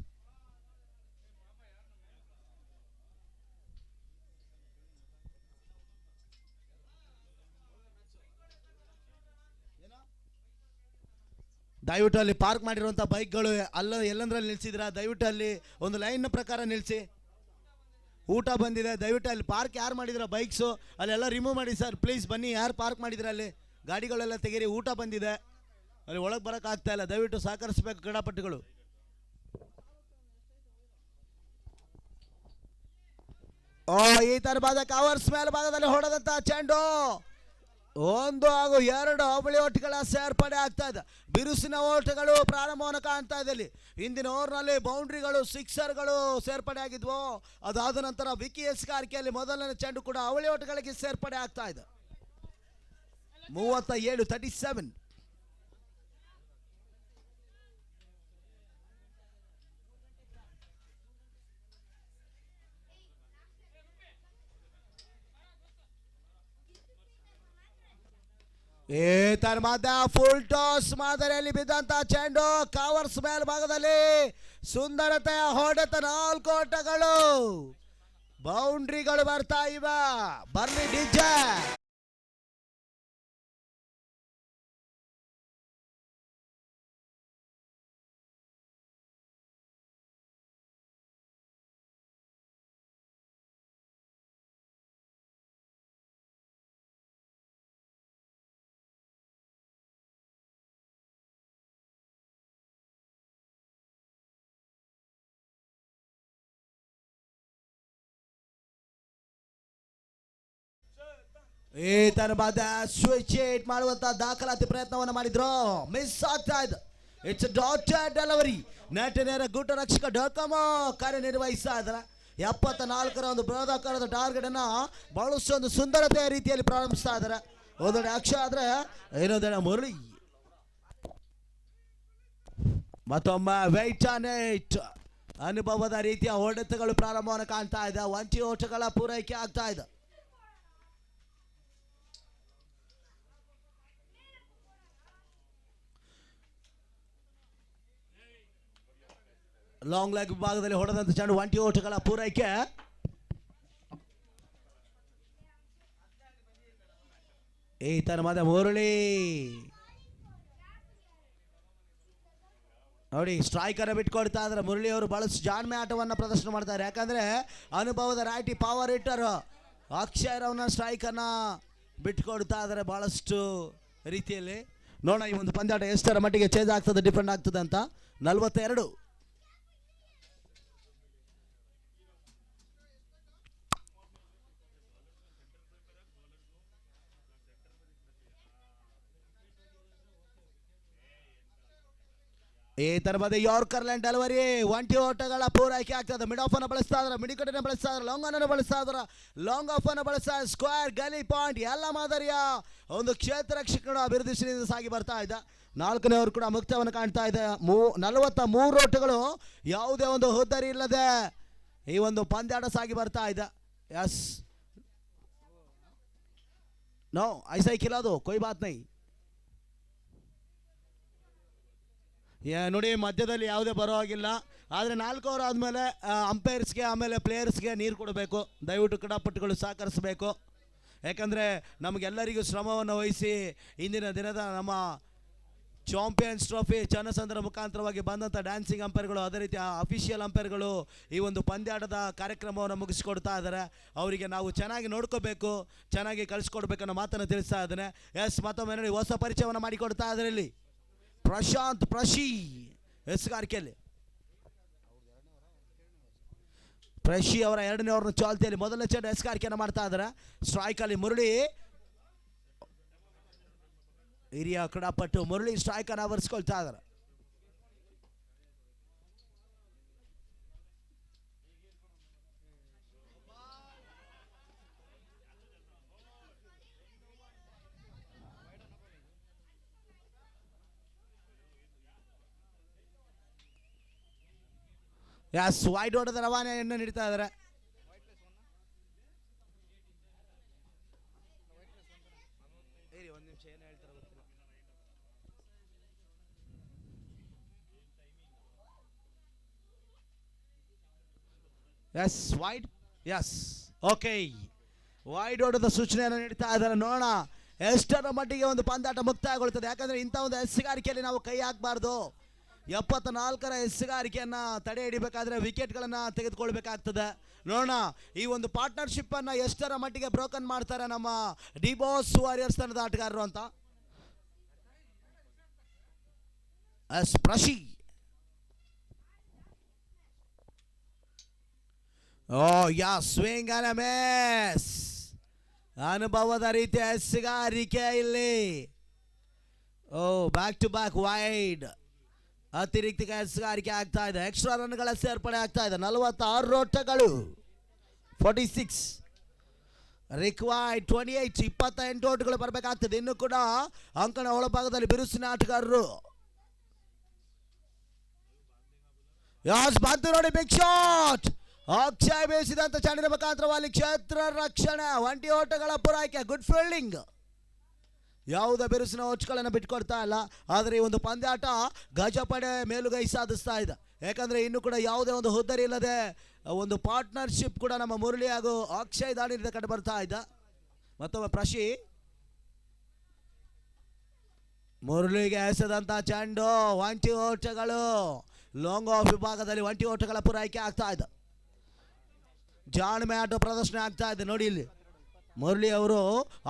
ದಯವಿಟ್ಟು ಅಲ್ಲಿ ಪಾರ್ಕ್ ಮಾಡಿರುವಂಥ ಬೈಕ್ಗಳು ಎಲ್ಲಂದ್ರಲ್ಲಿ ನಿಲ್ಸಿದ್ರ, ದಯವಿಟ್ಟು ಅಲ್ಲಿ ಒಂದು ಲೈನ್ ಪ್ರಕಾರ ನಿಲ್ಲಿಸಿ. ಊಟ ಬಂದಿದೆ, ದಯವಿಟ್ಟು ಅಲ್ಲಿ ಪಾರ್ಕ್ ಯಾರು ಮಾಡಿದ್ರ ಬೈಕ್ಸು ಅಲ್ಲೆಲ್ಲ ರಿಮೂವ್ ಮಾಡಿ ಸರ್ ಪ್ಲೀಸ್. ಬನ್ನಿ, ಯಾರು ಪಾರ್ಕ್ ಮಾಡಿದ್ರ ಅಲ್ಲಿ ಗಾಡಿಗಳೆಲ್ಲ ತೆಗೀರಿ. ಊಟ ಬಂದಿದೆ, ಅಲ್ಲಿ ಒಳಗೆ ಬರೋಕ್ಕಾಗ್ತಾ ಇಲ್ಲ, ದಯವಿಟ್ಟು ಸಹಕರಿಸಬೇಕು ಕ್ರೀಡಾಪಟುಗಳು. ಈ ತರವಾದ ಕವರ್ಸ್ ಮೇಲೆ ಭಾಗದಲ್ಲಿ ಹೊಡೆದಂತ ಚೆಂಡು 1 ಹಾಗೂ 2 ಅವಳಿ ಓಟಗಳ ಸೇರ್ಪಡೆ ಆಗ್ತಾ ಇದೆ. ಬಿರುಸಿನ ಓಟಗಳು ಪ್ರಾರಂಭವನ್ನು ಕಾಣ್ತಾ ಇದೆ. ಹಿಂದಿನ ಓವರ್ನಲ್ಲಿ ಬೌಂಡ್ರಿಗಳು ಸಿಕ್ಸರ್ಗಳು ಸೇರ್ಪಡೆ ಆಗಿದ್ವು. ಅದಾದ ನಂತರ ವಿಕಿ ಎಸ್ಗಾರಿಕೆಯಲ್ಲಿ ಮೊದಲನೇ ಚೆಂಡು ಕೂಡ ಅವಳಿ ಓಟಗಳಿಗೆ ಸೇರ್ಪಡೆ ಆಗ್ತಾ ಇದೆ. 37-37. ಈ ತರ್ಮದ ಫುಲ್ ಟಾಸ್ ಮಾದರಿಯಲ್ಲಿ ಬಿದ್ದಂತ ಚೆಂಡು ಕವರ್ಸ್ ಮೇಲ್ಭಾಗದಲ್ಲಿ ಸುಂದರತೆಯ ಹೊಡೆತ 4 ಓಟಗಳು. ಬೌಂಡ್ರಿಗಳು ಬರ್ತಾ ಇವೆ. ಬರ್ಲಿ ಡಿಜೆ. ಈ ತರವಾದ ಸ್ವಿಚ್ ಏಟ್ ಮಾಡುವಂತ ದಾಖಲಾತಿ ಪ್ರಯತ್ನವನ್ನು ಮಾಡಿದ್ರು, ಮಿಸ್ ಆಗ್ತಾ ಇದೆ. It's daughter delivery. ನೆಟ್ಟನೇರ ಗೂಟ ರಕ್ಷಕ ಡಾಕಮ ಕಾರ್ಯನಿರ್ವಹಿಸ್ತಾ ಇದ್ದಾರೆ. 74ರ ಒಂದು ಬೃಹದಾಕಾರದ ಟಾರ್ಗೆಟ್ ಅನ್ನ ಬಹಳಷ್ಟು ಒಂದು ಸುಂದರತೆಯ ರೀತಿಯಲ್ಲಿ ಪ್ರಾರಂಭಿಸ್ತಾ ಇದ್ದಾರೆ. ಒಂದೆಡೆ ಅಕ್ಷ ಆದ್ರೆ ಇನ್ನೊಂದೆಡೆ ಮುರಳಿ. ಮತ್ತೊಮ್ಮೆ ವೈಟ್ ನೆಟ್ ಅನುಭವದ ರೀತಿಯ ಹೊಡೆತಗಳು ಪ್ರಾರಂಭವನ್ನು ಕಾಣ್ತಾ ಇದೆ. ವಂಚಿ ಓಟಗಳ ಪೂರೈಕೆ ಆಗ್ತಾ ಇದೆ. ಲಾಂಗ್ ಲೆಗ್ ವಿಭಾಗದಲ್ಲಿ ಹೊಡೆದಂತ ಚೆಂಡು 20 ಓಟಗಳ ಪೂರೈಕೆ. ಈ ತರವಾದ ಮುರಳಿ ನೋಡಿ ಸ್ಟ್ರೈಕರ್ ಬಿಟ್ಕೊಡ್ತಾ ಇದ್ರೆ ಮುರಳಿ ಅವರು ಬಹಳಷ್ಟು ಜಾಣ್ಮೆ ಆಟವನ್ನು ಪ್ರದರ್ಶನ ಮಾಡ್ತಾರೆ. ಯಾಕಂದ್ರೆ ಅನುಭವದ ರೈಟಿ ಪವರ್ ಹಿಟ್ಟರ್ ಅಕ್ಷಯ್ ರವನ ಸ್ಟ್ರೈಕನ್ನು ಬಿಟ್ಕೊಡ್ತಾ ಇದ್ದಾರೆ ಬಹಳಷ್ಟು ರೀತಿಯಲ್ಲಿ. ನೋಡೋಣ ಈ ಒಂದು ಪಂದ್ಯಾಟ ಎಷ್ಟರ ಮಟ್ಟಿಗೆ ಚೇಂಜ್ ಆಗ್ತದೆ, ಡಿಫೆಂಡ್ ಆಗ್ತದೆ ಅಂತ. 42. ಈ ತರವಾದ ಯಾರ್ಕರ್ ಲ್ಯಾಂಡ್ ಡೆಲಿವರಿ 20 ಓಟಗಳ ಪೂರೈಕೆ ಆಗ್ತದೆ. ಮಿಡ್ ಆಫ್ ಅನ್ನು ಬಳಸ್ತಾ ಇದ್ದಾರೆ, ಮಿಡಿಕಟನ್ನು ಬಳಸ್ತಾ ಇದ್ದಾರೆ, ಲಾಂಗ್ ಅನ್ನು ಬಳಸ್ತಾ ಇದ್ದಾರೆ, ಲಾಂಗ್ ಆಫ್ ಅನ್ನು ಬಳಸ್ತಾ ಸ್ಕ್ವೇರ್ ಗಲಿ ಪಾಯಿಂಟ್ ಎಲ್ಲ ಮಾದರಿಯ ಒಂದು ಕ್ಷೇತ್ರ ರಕ್ಷಕರು ಅಭಿವೃದ್ಧಿಸಿನಿಂದ ಸಾಗಿ ಬರ್ತಾ ಇದೆ. 4ನೇ ಓವರ್ ಕೂಡ ಮುಕ್ತವನ್ನು ಕಾಣ್ತಾ ಇದೆ. 43 ಓಟಗಳು ಯಾವುದೇ ಒಂದು ಹುದ್ದರಿ ಇಲ್ಲದೆ ಈ ಒಂದು ಪಂದ್ಯಾಟ ಸಾಗಿ ಬರ್ತಾ ಇದೆ. ಎಸ್ ನೋ ಐಸೈ ಕಿಲಾದು ಕೊಯ್ ಬಾತ್ ನೈ. ನೋಡಿ ಮಧ್ಯದಲ್ಲಿ ಯಾವುದೇ ಬರೋ ಹಾಗಿಲ್ಲ. ಆದರೆ 4 ಓವರ್ ಆದಮೇಲೆ ಅಂಪೈರ್ಸ್ಗೆ ಆಮೇಲೆ ಪ್ಲೇಯರ್ಸ್ಗೆ ನೀರು ಕೊಡಬೇಕು. ದಯವಿಟ್ಟು ಕ್ರೀಡಾಪಟುಗಳು ಸಹಕರಿಸಬೇಕು. ಯಾಕಂದರೆ ನಮಗೆಲ್ಲರಿಗೂ ಶ್ರಮವನ್ನು ವಹಿಸಿ ಇಂದಿನ ದಿನದ ನಮ್ಮ ಚಾಂಪಿಯನ್ಸ್ ಟ್ರೋಫಿ ಚನ್ನಸಂದ್ರ ಮುಖಾಂತರವಾಗಿ ಬಂದಂಥ ಡ್ಯಾನ್ಸಿಂಗ್ ಅಂಪೈರ್ಗಳು, ಅದೇ ರೀತಿ ಅಫಿಷಿಯಲ್ ಅಂಪೈರ್ಗಳು ಈ ಒಂದು ಪಂದ್ಯಾಟದ ಕಾರ್ಯಕ್ರಮವನ್ನು ಮುಗಿಸ್ಕೊಡ್ತಾ ಇದ್ದಾರೆ. ಅವರಿಗೆ ನಾವು ಚೆನ್ನಾಗಿ ನೋಡ್ಕೋಬೇಕು, ಚೆನ್ನಾಗಿ ಕಳಿಸ್ಕೊಡ್ಬೇಕನ್ನೋ ಮಾತನ್ನು ತಿಳಿಸ್ತಾ ಇದ್ದೇನೆ. ಎಸ್ ಮತ್ತೊಮ್ಮೆ ನೋಡಿ ಹೊಸ ಪರಿಚಯವನ್ನು ಮಾಡಿಕೊಡ್ತಾ ಇದ್ದಾರೆ ಇಲ್ಲಿ ಪ್ರಶಾಂತ್ ಪ್ರಶಿ ಎಸ್ಗಾರಿಕೆಯಲ್ಲಿ. ಪ್ರಶಿ ಅವರ 2ನೇ ಓವರ್ನ ಚಾಲ್ತಿಯಲ್ಲಿ ಮೊದಲನೇ ಚೆಂಡು ಎಸ್ಗಾರಿಕೆಯನ್ನು ಮಾಡ್ತಾ ಇದ್ದಾರೆ. ಸ್ಟ್ರೈಕಲ್ಲಿ ಮುರಳಿ, ಹಿರಿಯ ಕ್ರೀಡಾಪಟು ಮುರಳಿ ಸ್ಟ್ರೈಕನ್ನು ಆವರಿಸ್ಕೊಳ್ತಾ ಇದ್ದಾರೆ. ಯಾಸ್ ವೈಡ್ ಓಟದ ರವಾನೆಯನ್ನು ನೀಡ್ತಾ ಇದ್ದಾರೆ. ಒಂದು ನಿಮಿಷ yes wide. Yes okay, wide ಓಟದ ಸೂಚನೆಯನ್ನು ನೀಡ್ತಾ ಇದ್ದಾರೆ. ನೋಡೋಣ ಎಷ್ಟರ ಮಟ್ಟಿಗೆ ಒಂದು ಪಂದ್ಯಾಟ ಮುಕ್ತಾಯಗೊಳ್ಳುತ್ತದೆ. ಯಾಕಂದ್ರೆ ಇಂಥ ಒಂದು ಎಸ್ಸುಗಾರಿಕೆಯಲ್ಲಿ ನಾವು ಕೈ ಹಾಕಬಾರ್ದು. 74ರ ಎಸ್ಸುಗಾರಿಕೆಯನ್ನು ತಡೆ ಹಿಡಿಬೇಕಾದ್ರೆ ವಿಕೆಟ್ಗಳನ್ನು ತೆಗೆದುಕೊಳ್ಬೇಕಾಗ್ತದೆ. ನೋಡೋಣ ಈ ಒಂದು ಪಾರ್ಟ್ನರ್ಶಿಪ್ ಅನ್ನ ಎಷ್ಟರ ಮಟ್ಟಿಗೆ ಬ್ರೋಕನ್ ಮಾಡ್ತಾರೆ ನಮ್ಮ ಡಿಬಾಸ್ ವಾರಿಯರ್ಸ್ ತಂಡದ ಆಟಗಾರರು ಅಂತ. ಎಸ್ ಪ್ರಶಿ, oh yeah swing and miss. ಅನುಭವದ ರೀತಿಯ ಎಸ್ಸುಗಾರಿಕೆ ಇಲ್ಲಿ. Oh back to back wide, ಅತಿರಿಕ್ತ ಎಸ್ಸುಗಾರಿಕೆ ಆಗ್ತಾ ಇದೆ. ಎಕ್ಸ್ಟ್ರಾ ರನ್ಗಳ ಸೇರ್ಪಡೆ ಆಗ್ತಾ ಇದೆ. 46 ಓಟಗಳು, 46 ರಿಕ್ವೈರ್ಡ್ 28, 28 ಓಟಗಳು ಬರಬೇಕಾಗ್ತದೆ. ಇನ್ನು ಕೂಡ ಅಂಕಣ ಒಳಭಾಗದಲ್ಲಿ ಬಿರುಸಿನ ಆಟಗಾರರು. ಯಾಸ್ ಬಂತು ನೋಡಿ, ಬಿಗ್ ಶಾಟ್. ಅಕ್ಷಯ್ ಬೇಯಿಸಿದಂತ ಚೆಂಡಿನ ಮುಖಾಂತರವಾಗಿ ಕ್ಷೇತ್ರ ರಕ್ಷಣೆ, 20 ಓಟಗಳ ಪೂರೈಕೆ, ಗುಡ್ ಫೀಲ್ಡಿಂಗ್. ಯಾವುದೇ ಬಿರುಸಿನ ಓಟ್ಗಳನ್ನು ಬಿಟ್ಕೊಡ್ತಾ ಇಲ್ಲ. ಆದರೆ ಈ ಒಂದು ಪಂದ್ಯಾಟ ಗಜಪಡೆ ಮೇಲುಗೈ ಸಾಧಿಸ್ತಾ ಇದೆ. ಯಾಕಂದರೆ ಇನ್ನು ಕೂಡ ಯಾವುದೇ ಒಂದು ಹುದ್ದರಿ ಇಲ್ಲದೆ ಒಂದು ಪಾರ್ಟ್ನರ್ಶಿಪ್ ಕೂಡ ನಮ್ಮ ಮುರಳಿ ಹಾಗೂ ಅಕ್ಷಯ್ ದಾಳಿಯಿಂದ ಕಂಡು ಬರ್ತಾ ಇದ್ದ. ಮತ್ತೊಮ್ಮೆ ಪ್ರಶಿ, ಮುರಳಿಗೆ ಎಸೆದಂಥ ಚೆಂಡು, 20 ಓಟಗಳು. ಲಾಂಗ್ ಆಫ್ ವಿಭಾಗದಲ್ಲಿ 20 ಓಟಗಳ ಪೂರೈಕೆ ಆಗ್ತಾ ಇದೆ. ಜಾಣ್ಮೆ ಆಟ ಪ್ರದರ್ಶನ ಆಗ್ತಾ ಇದೆ ನೋಡಿ. ಇಲ್ಲಿ ಮುರಳಿ ಅವರು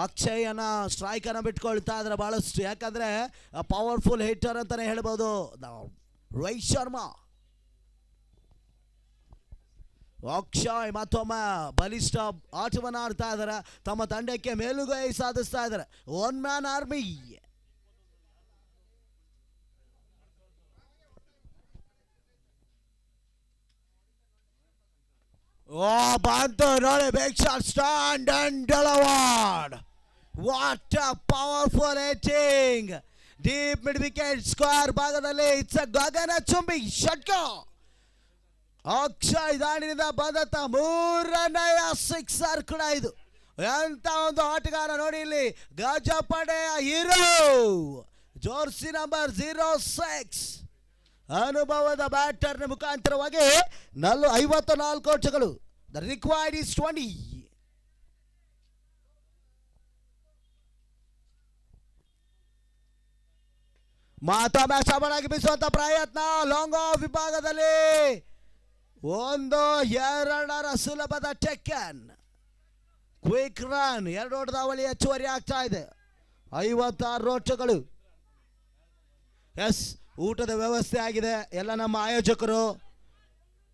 ಅಕ್ಷಯನ ಸ್ಟ್ರೈಕ್ ಅನ್ನು ಬಿಟ್ಕೊಳ್ತಾ ಇದ್ದಾರೆ ಬಹಳಷ್ಟು. ಯಾಕಂದ್ರೆ ಪವರ್ಫುಲ್ ಹಿಟ್ಟರ್ ಅಂತಾನೆ ಹೇಳ್ಬೋದು ರೋಹಿತ್ ಶರ್ಮಾ. ಅಕ್ಷಯ್ ಮತ್ತೊಮ್ಮೆ ಬಲಿಷ್ಠ ಆಟವನ್ನು ಆಡ್ತಾ ಇದ್ದಾರೆ. ತಮ್ಮ ತಂಡಕ್ಕೆ ಮೇಲುಗೈ ಸಾಧಿಸ್ತಾ ಇದ್ದಾರೆ. 1 ಮ್ಯಾನ್ ಆರ್ಮಿ. ಓ ಬಂತು ನೋಡಿ, big shot, stand and delivered. What a powerful hitting. Deep mid wicket square ಭಾಗದಲ್ಲಿ ಇಟ್ಸ್ ಅ ಗಗನ ಚುಂಬಿ ಷಟ್ಕ. ಅಕ್ಷಯ್ ದಾಳಿನಿಂದ ಬಂದಂತ 3ನೇಯ ಸಿಕ್ಸರ್ ಕೂಡ ಇದು. ಎಂತ ಒಂದು ಆಟಗಾರ ನೋಡಿ ಇಲ್ಲಿ, ಗಜಪಡೆಯ ಹೀರೋ, ಜೋರ್ಸಿ ನಂಬರ್ 06, ಅನುಭವದ ಬ್ಯಾಟರ್ನ ಮುಖಾಂತರವಾಗಿ 54 ಓಟಗಳು. The required is 20. ಮತ್ತೊಮ್ಮೆ ಸಬಳಾಗಿ ಬೀಸುವಂತ ಪ್ರಯತ್ನ. ಲಾಂಗ್ ಆಫ್ ವಿಭಾಗದಲ್ಲಿ 1-2ರ ಸುಲಭದ ಟೆಕ್ಕನ್. ಕ್ವಿಕ್ ರನ್, 2 ಓಟದ ಅವಳಿ ಹೆಚ್ಚುವರಿ ಆಗ್ತಾ ಇದೆ. 56 ಓಟಗಳು. ಎಸ್, ಊಟದ ವ್ಯವಸ್ಥೆ ಆಗಿದೆ. ಎಲ್ಲ ನಮ್ಮ ಆಯೋಜಕರು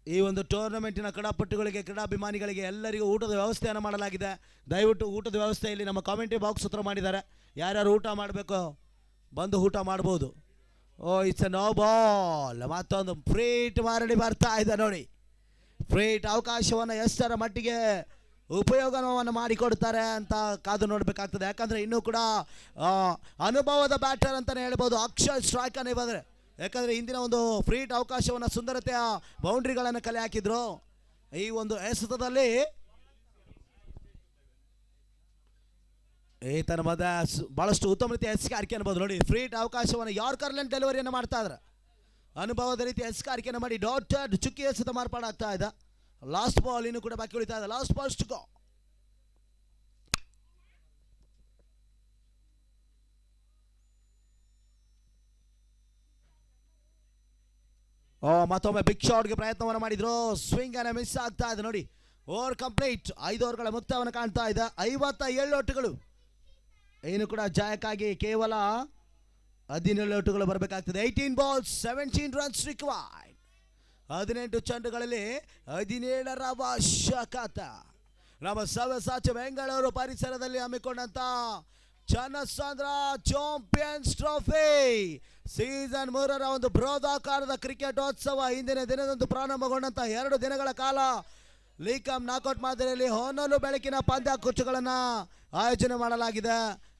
ಈ ಒಂದು ಟೂರ್ನಮೆಂಟಿನ ಕ್ರೀಡಾಪಟುಗಳಿಗೆ, ಕ್ರೀಡಾಭಿಮಾನಿಗಳಿಗೆ ಎಲ್ಲರಿಗೂ ಊಟದ ವ್ಯವಸ್ಥೆಯನ್ನು ಮಾಡಲಾಗಿದೆ. ದಯವಿಟ್ಟು ಊಟದ ವ್ಯವಸ್ಥೆಯಲ್ಲಿ ನಮ್ಮ ಕಾಮೆಂಟ್ರಿ ಬಾಕ್ಸ್ ಹತ್ರ ಮಾಡಿದ್ದಾರೆ. ಯಾರ್ಯಾರು ಊಟ ಮಾಡಬೇಕು ಬಂದು ಊಟ ಮಾಡ್ಬೋದು. Oh it's a no ball. ಮತ್ತೊಂದು ಫ್ರೀಟ್ ಮಾರಡಿ ಬರ್ತಾ ಇದೆ ನೋಡಿ. ಫ್ರೀಟ್ ಅವಕಾಶವನ್ನು ಎಷ್ಟರ ಮಟ್ಟಿಗೆ ಉಪಯೋಗವನ್ನು ಮಾಡಿಕೊಡ್ತಾರೆ ಅಂತ ಕಾದು ನೋಡಬೇಕಾಗ್ತದೆ. ಯಾಕಂದರೆ ಇನ್ನೂ ಕೂಡ ಅನುಭವದ ಬ್ಯಾಟರ್ ಅಂತಲೇ ಹೇಳ್ಬೋದು ಅಕ್ಷಯ್ ಸ್ಟ್ರೈಕನ್ನು ಬಂದರೆ. ಯಾಕಂದರೆ ಇಂದಿನ ಒಂದು ಫ್ರೀಟ್ ಅವಕಾಶವನ್ನು ಸುಂದರತೆಯ ಬೌಂಡ್ರಿಗಳನ್ನು ಕಲೆ ಹಾಕಿದ್ರು. ಈ ಒಂದು ಎಸೆತದಲ್ಲಿ ಈತನ ಮಧ್ಯ ಭಾಳಷ್ಟು ಉತ್ತಮ ರೀತಿಯ ಎಸ್ಕಾರಿಕೆ ಅನ್ಬೋದು ನೋಡಿ. ಫ್ರೀಟ್ ಅವಕಾಶವನ್ನು ಯಾರ್ಕರ್ಲೆಂಡ್ ಡೆಲಿವರಿಯನ್ನು ಮಾಡ್ತಾ ಇದ್ದಾರೆ. ಅನುಭವದ ರೀತಿಯ ಎಸ್ಕಾರಿಕೆಯನ್ನು ಮಾಡಿ ಡಾಟೆಡ್ ಚುಕ್ಕಿ ಎಸೆತ ಮಾರ್ಪಾಡಾಗ್ತಾ ಇದೆ. ಲಾಸ್ಟ್ ಬಾಲ್ ಇನ್ನೂ ಕೂಡ ಬಾಕಿ ಉಳಿತಾ ಇದೆ. Last ball to go. ಮತ್ತೊಮ್ಮೆ ಬಿಗ್ ಶಾಟ್ಗೆ ಪ್ರಯತ್ನವನ್ನು ಮಾಡಿದ್ರು. ಸ್ವಿಂಗ್ ಅನ್ನು ಮಿಸ್ ಆಗ್ತಾ ಇದೆ ನೋಡಿ. Over complete. 5 ಓವರ್ಗಳ ಮುಕ್ತಾಯವನ್ನು ಕಾಣ್ತಾ ಇದೆ. 57 ಓಟಗಳು. ಇನ್ನು ಕೂಡ ಜಯಕ್ಕಾಗಿ ಕೇವಲ 17 ಓಟಗಳು ಬರಬೇಕಾಗ್ತದೆ. 18 ಬಾಲ್ಸ್ 17 ರನ್ಸ್ ರಿಕ್ವೈರ್ಡ್. 18 ಚೆಂಡುಗಳಲ್ಲಿ 17ರ ಅವಶ್ಯಕತೆ. ನಮ್ಮ ಸವ್ಯಸಾಚಿ ಬೆಂಗಳೂರು ಪರಿಸರದಲ್ಲಿ ಹಮ್ಮಿಕೊಂಡಂತ ಚನ್ನಸಾಂದ್ರ ಚಾಂಪಿಯನ್ಸ್ ಟ್ರೋಫಿ ಸೀಸನ್ 3ರ ಒಂದು ಬೃಹದಾಕಾರದ ಕ್ರಿಕೆಟೋತ್ಸವ ಇಂದಿನ ದಿನದಂದು ಪ್ರಾರಂಭಗೊಂಡಂತ 2 ದಿನಗಳ ಕಾಲ ಲೀಕಮ್ ನಾಕೌಟ್ ಮಾದರಿಯಲ್ಲಿ ಹೊನಲು ಬೆಳಕಿನ ಪಂದ್ಯಾಕೂಟಗಳನ್ನು ಆಯೋಜನೆ ಮಾಡಲಾಗಿದೆ.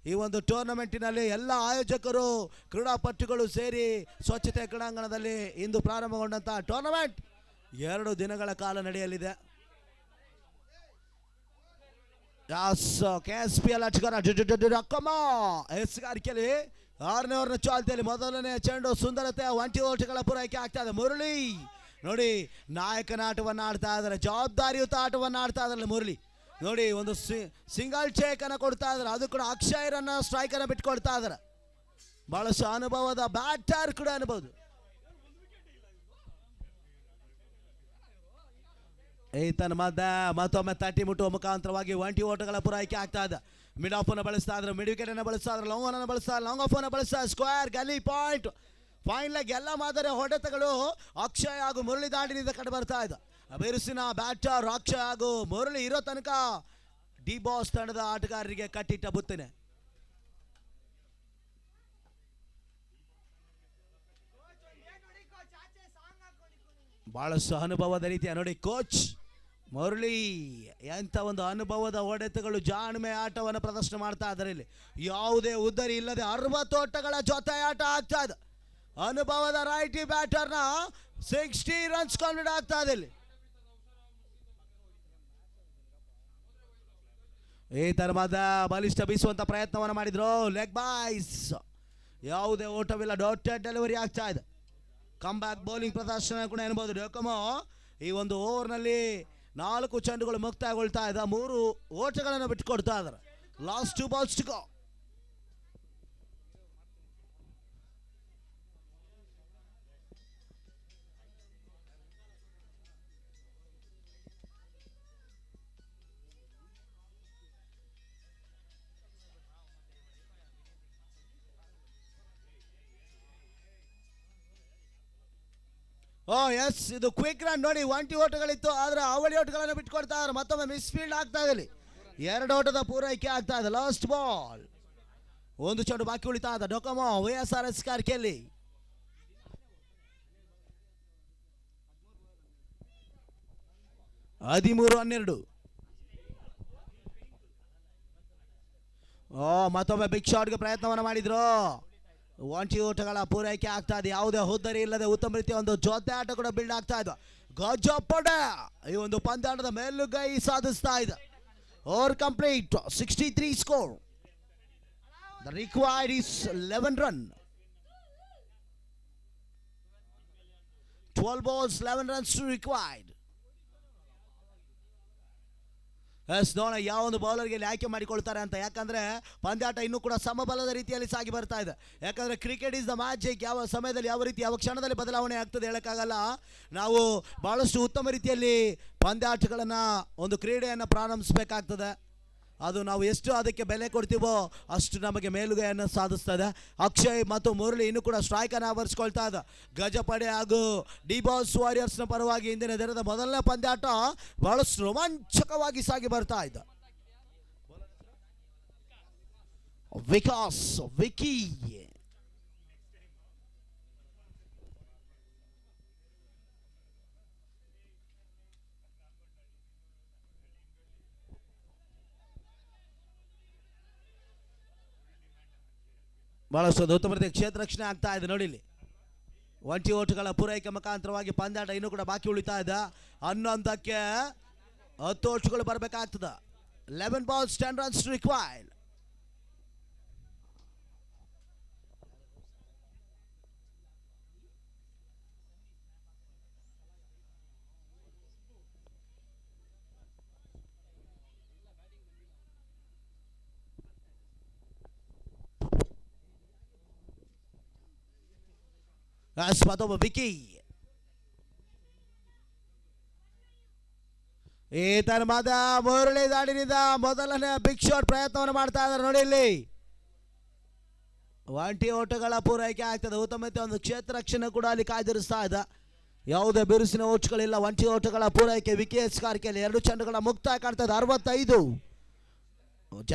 ಈ ಒಂದು ಟೂರ್ನಮೆಂಟಿನಲ್ಲಿ ಎಲ್ಲ ಆಯೋಜಕರು, ಕ್ರೀಡಾಪಟುಗಳು ಸೇರಿ ಸ್ವಚ್ಛತೆ ಕ್ರೀಡಾಂಗಣದಲ್ಲಿ ಇಂದು ಪ್ರಾರಂಭಗೊಂಡಂಥ ಟೂರ್ನಮೆಂಟ್ 2 ದಿನಗಳ ಕಾಲ ನಡೆಯಲಿದೆ. KSPL ಆಟಗಾರ ಎಸ್ಗಾರಿಕೆಯಲ್ಲಿ 6ನೇ ಓವರ್ನ ಚಾಲ್ತಿಯಲ್ಲಿ ಮೊದಲನೇ ಚೆಂಡು ಸುಂದರತೆ 20 ಓಟಗಳ ಪೂರೈಕೆ ಆಗ್ತಾ ಇದೆ. ಮುರಳಿ ನೋಡಿ ನಾಯಕನ ಆಟವನ್ನು ಆಡ್ತಾ ಇದ್ದಾರೆ, ಜವಾಬ್ದಾರಿಯುತ ಆಟವನ್ನು ಆಡ್ತಾ ಇದ್ದಾರೆ ಮುರಳಿ. ನೋಡಿ ಒಂದು ಸಿಂಗಲ್ ಚೇಕ್ ಅನ್ನು ಕೊಡ್ತಾ ಇದ್ದಾರೆ, ಅದು ಕೂಡ ಅಕ್ಷಯರನ್ನ ಸ್ಟ್ರೈಕರ್ ಬಿಟ್ಕೊಡ್ತಾ ಇದ್ದಾರೆ. ಬಹಳಷ್ಟು ಅನುಭವದ ಬ್ಯಾಟರ್ ಕೂಡ ಅನ್ಬಹುದು. ಈತನ ಮತ್ತೊಮ್ಮೆ ತಟ್ಟಿ ಮುಟ್ಟುವ ಮುಖಾಂತರವಾಗಿ 20 ಓಟಗಳ ಪೂರೈಕೆ ಆಗ್ತಾ ಇದೆ. ಮಿಡ್ ಆಫ್ ಅನ್ನು ಬಳಸ್ತಾ ಇದ್ರೆ, ಮಿಡ್ ವಿಕೆಟ್ ಅನ್ನು ಬಳಸ್ತಾ ಇದ್ರೆ, ಲಾಂಗ್ ಅನ್ನು ಬಳಸ್ತಾ ಲಾಂಗ್ ಆಫ್ ಅನ್ನು ಬಳಸ್ತಾ ಸ್ಕ್ವೇರ್ ಗಲ್ಲಿ ಪಾಯಿಂಟ್. ಫೈನಲ್ ಎಲ್ಲ ಮಾದರಿಯ ಹೊಡೆತಗಳು ಅಕ್ಷಯ್ ಹಾಗೂ ಮುರಳಿ ದಾಂಡಿನಿಂದ ಕಂಡು ಬರ್ತಾ ಇದೆ. ಬಿರುಸಿನ ಬ್ಯಾಟರ್ ಅಕ್ಷಯ್ ಹಾಗೂ ಮುರಳಿ ಇರೋ ತನಕ ಡಿ ಬಾಸ್ ತಂಡದ ಆಟಗಾರರಿಗೆ ಕಟ್ಟಿಟ್ಟ ಬುತ್ತಿನೆ. ಬಹಳಷ್ಟು ಅನುಭವದ ರೀತಿಯ ನೋಡಿ ಕೋಚ್ ಮುರಳಿ ಎಂಥ ಒಂದು ಅನುಭವದ ಹೊಡೆತಗಳು, ಜಾಣ್ಮೆ ಆಟವನ್ನು ಪ್ರದರ್ಶನ ಮಾಡ್ತಾ ಇದ್ದಾರೆ. ಇಲ್ಲಿ ಯಾವುದೇ ಉದ್ದರಿ ಇಲ್ಲದೆ 60 ಓಟಗಳ ಜೊತೆ ಆಟ ಆಗ್ತಾ ಇದೆ. ಅನುಭವದ ರೈಟಿ ಬ್ಯಾಟರ್ನ 60 ರನ್ಸ್ ಕಾನ್ಫಿಡ್ ಆಗ್ತಾ ಇದೆ. ಇಲ್ಲಿ ಈ ತರಹದ ಬಲಿಷ್ಠ ಬೀಸುವಂತ ಪ್ರಯತ್ನವನ್ನು ಮಾಡಿದ್ರು, ಲೆಗ್ ಬಾಯ್ಸ್, ಯಾವುದೇ ಓಟವಿಲ್ಲ, ಡಾಟೆಡ್ ಡೆಲಿವರಿ ಆಗ್ತಾ ಇದೆ. ಕಮ್ ಬ್ಯಾಕ್ ಬೌಲಿಂಗ್ ಪ್ರದರ್ಶನ ಕೂಡ ಎನ್ಬಹುದು. ಡೊಕೊಮೊ ಈ ಒಂದು ಓವರ್ನಲ್ಲಿ 4 ಚೆಂಡುಗಳು ಮುಕ್ತಾಯಗೊಳ್ತಾ ಇದೆ, 3 ಓಟಗಳನ್ನು ಬಿಟ್ಟುಕೊಡ್ತಾ ಇದ್ದಾರೆ. Last 2 balls to go. Yes, ಇದು ಕ್ವಿಕ್ ರನ್ ನೋಡಿ. 20 ಓಟಗಳಿತ್ತು, ಆದ್ರೆ ಅವಳಿ ಓಟಗಳನ್ನು ಬಿಟ್ಕೊಡ್ತಾ ಇದ್ದಾರೆ. ಮತ್ತೊಮ್ಮೆ ಮಿಸ್ ಫೀಲ್ಡ್ ಆಗ್ತಾ ಇದೆ. 2 ಓಟದ ಪೂರೈಕೆ ಆಗ್ತಾ ಇದೆ. ಲಾಸ್ಟ್ ಬಾಲ್, 1 ಚೆಂಡು ಬಾಕಿ ಉಳಿತಾ ಇದೆ. Docomo YSRS ಕಾರ್ಕೆಯಲ್ಲಿ 13-12. ಮತ್ತೊಮ್ಮೆ ಬಿಗ್ ಶಾಟ್ಗೆ ಪ್ರಯತ್ನವನ್ನು ಮಾಡಿದ್ರು. 20 ಓಟಗಳ ಪೂರೈಕೆ ಆಗ್ತಾ ಇದೆ. ಯಾವುದೇ ಹುದ್ದರಿ ಇಲ್ಲದೆ ಉತ್ತಮ ರೀತಿಯ ಒಂದು ಜೊತೆ ಆಟ ಕೂಡ ಬಿಲ್ಡ್ ಆಗ್ತಾ ಇದೆ. ಗಜಪಡೆ ಈ ಒಂದು ಪಂದ್ಯಾಟದ ಮೇಲುಗೈ ಸಾಧಿಸ್ತಾ ಇದೆ. Over complete, 63 score. The required is 11 run. 12 balls 11 runs to required. Yes, ನೋಡೋಣ ಯಾವ ಒಂದು ಬೌಲರ್ಗೆ ಆಯ್ಕೆ ಮಾಡಿಕೊಳ್ತಾರೆ ಅಂತ. ಯಾಕಂದ್ರೆ ಪಂದ್ಯಾಟ ಇನ್ನೂ ಕೂಡ ಸಮಬಲದ ರೀತಿಯಲ್ಲಿ ಸಾಗಿ ಬರ್ತಾ ಇದೆ. ಯಾಕಂದ್ರೆ ಕ್ರಿಕೆಟ್ ಇಸ್ ದ ಮ್ಯಾಜಿಕ್. ಯಾವ ಸಮಯದಲ್ಲಿ ಯಾವ ರೀತಿ ಯಾವ ಕ್ಷಣದಲ್ಲಿ ಬದಲಾವಣೆ ಆಗ್ತದೆ ಹೇಳಕ್ಕಾಗಲ್ಲ. ನಾವು ಬಹಳಷ್ಟು ಉತ್ತಮ ರೀತಿಯಲ್ಲಿ ಪಂದ್ಯಾಟಗಳನ್ನು ಒಂದು ಕ್ರೀಡೆಯನ್ನು ಪ್ರಾರಂಭಿಸಬೇಕಾಗ್ತದೆ. ಅದು ನಾವು ಎಷ್ಟು ಅದಕ್ಕೆ ಬೆಲೆ ಕೊಡ್ತೀವೋ ಅಷ್ಟು ನಮಗೆ ಮೇಲುಗೈಯನ್ನು ಸಾಧಿಸ್ತದೆ. ಅಕ್ಷಯ್ ಮತ್ತು ಮುರಳಿ ಇನ್ನೂ ಕೂಡ ಸ್ಟ್ರೈಕನ್ನು ಆವರಿಸ್ಕೊಳ್ತಾ ಇದೆ. ಗಜಪಡೆ ಹಾಗೂ ಡಿ ಬಾಸ್ ವಾರಿಯರ್ಸ್ನ ಪರವಾಗಿ ಇಂದಿನ ದಿನದ ಮೊದಲನೇ ಪಂದ್ಯಾಟ ಬಹಳಷ್ಟು ರೋಮಾಂಚಕವಾಗಿ ಸಾಗಿ ಬರ್ತಾ ಇದೆ. ವಿಕಾಸ್ ವಿಕಿ ಬಹಳಷ್ಟು ಉತ್ತಮ ರೀತಿಯ ಕ್ಷೇತ್ರ ರಕ್ಷಣೆ ಆಗ್ತಾ ಇದೆ. ನೋಡಿ ಇಲ್ಲಿ 20 ಓಟಗಳ ಪೂರೈಕೆ ಮುಖಾಂತರವಾಗಿ ಪಂದ್ಯಾಟ ಇನ್ನೂ ಕೂಡ ಬಾಕಿ ಉಳಿತಾ ಇದೆ. 11ಕ್ಕೆ 10 ಓಟಗಳು ಬರಬೇಕಾಗ್ತದೆ. 11 balls 10 runs required. ಮತ್ತೊಬ್ಬ ವಿಕಿ ಈ ತರಹದ ಮುರಳಿ ದಾಡಿನಿಂದ ಮೊದಲನೇ ಬಿಗ್ ಶಾಟ್ ಪ್ರಯತ್ನವನ್ನು ಮಾಡ್ತಾ ಇದ್ದಾರೆ. ನೋಡಿ ಇಲ್ಲಿ 20 ಓಟಗಳ ಪೂರೈಕೆ ಆಗ್ತದೆ. ಉತ್ತಮ ಒಂದು ಕ್ಷೇತ್ರ ರಕ್ಷಣೆ ಕೂಡ ಅಲ್ಲಿ ಕಾಯ್ದಿರಿಸ್ತಾ ಇದೆ. ಯಾವುದೇ ಬಿರುಸಿನ ಓಟ್ಗಳಿಲ್ಲ. 20 ಓಟಗಳ ಪೂರೈಕೆ. ವಿಕೆಟ್ಸ್ ಕಾರ್ಕೆಯಲ್ಲಿ 2 ಚೆಂಡುಗಳ ಮುಕ್ತಾಯ ಕಾಣ್ತದೆ. 65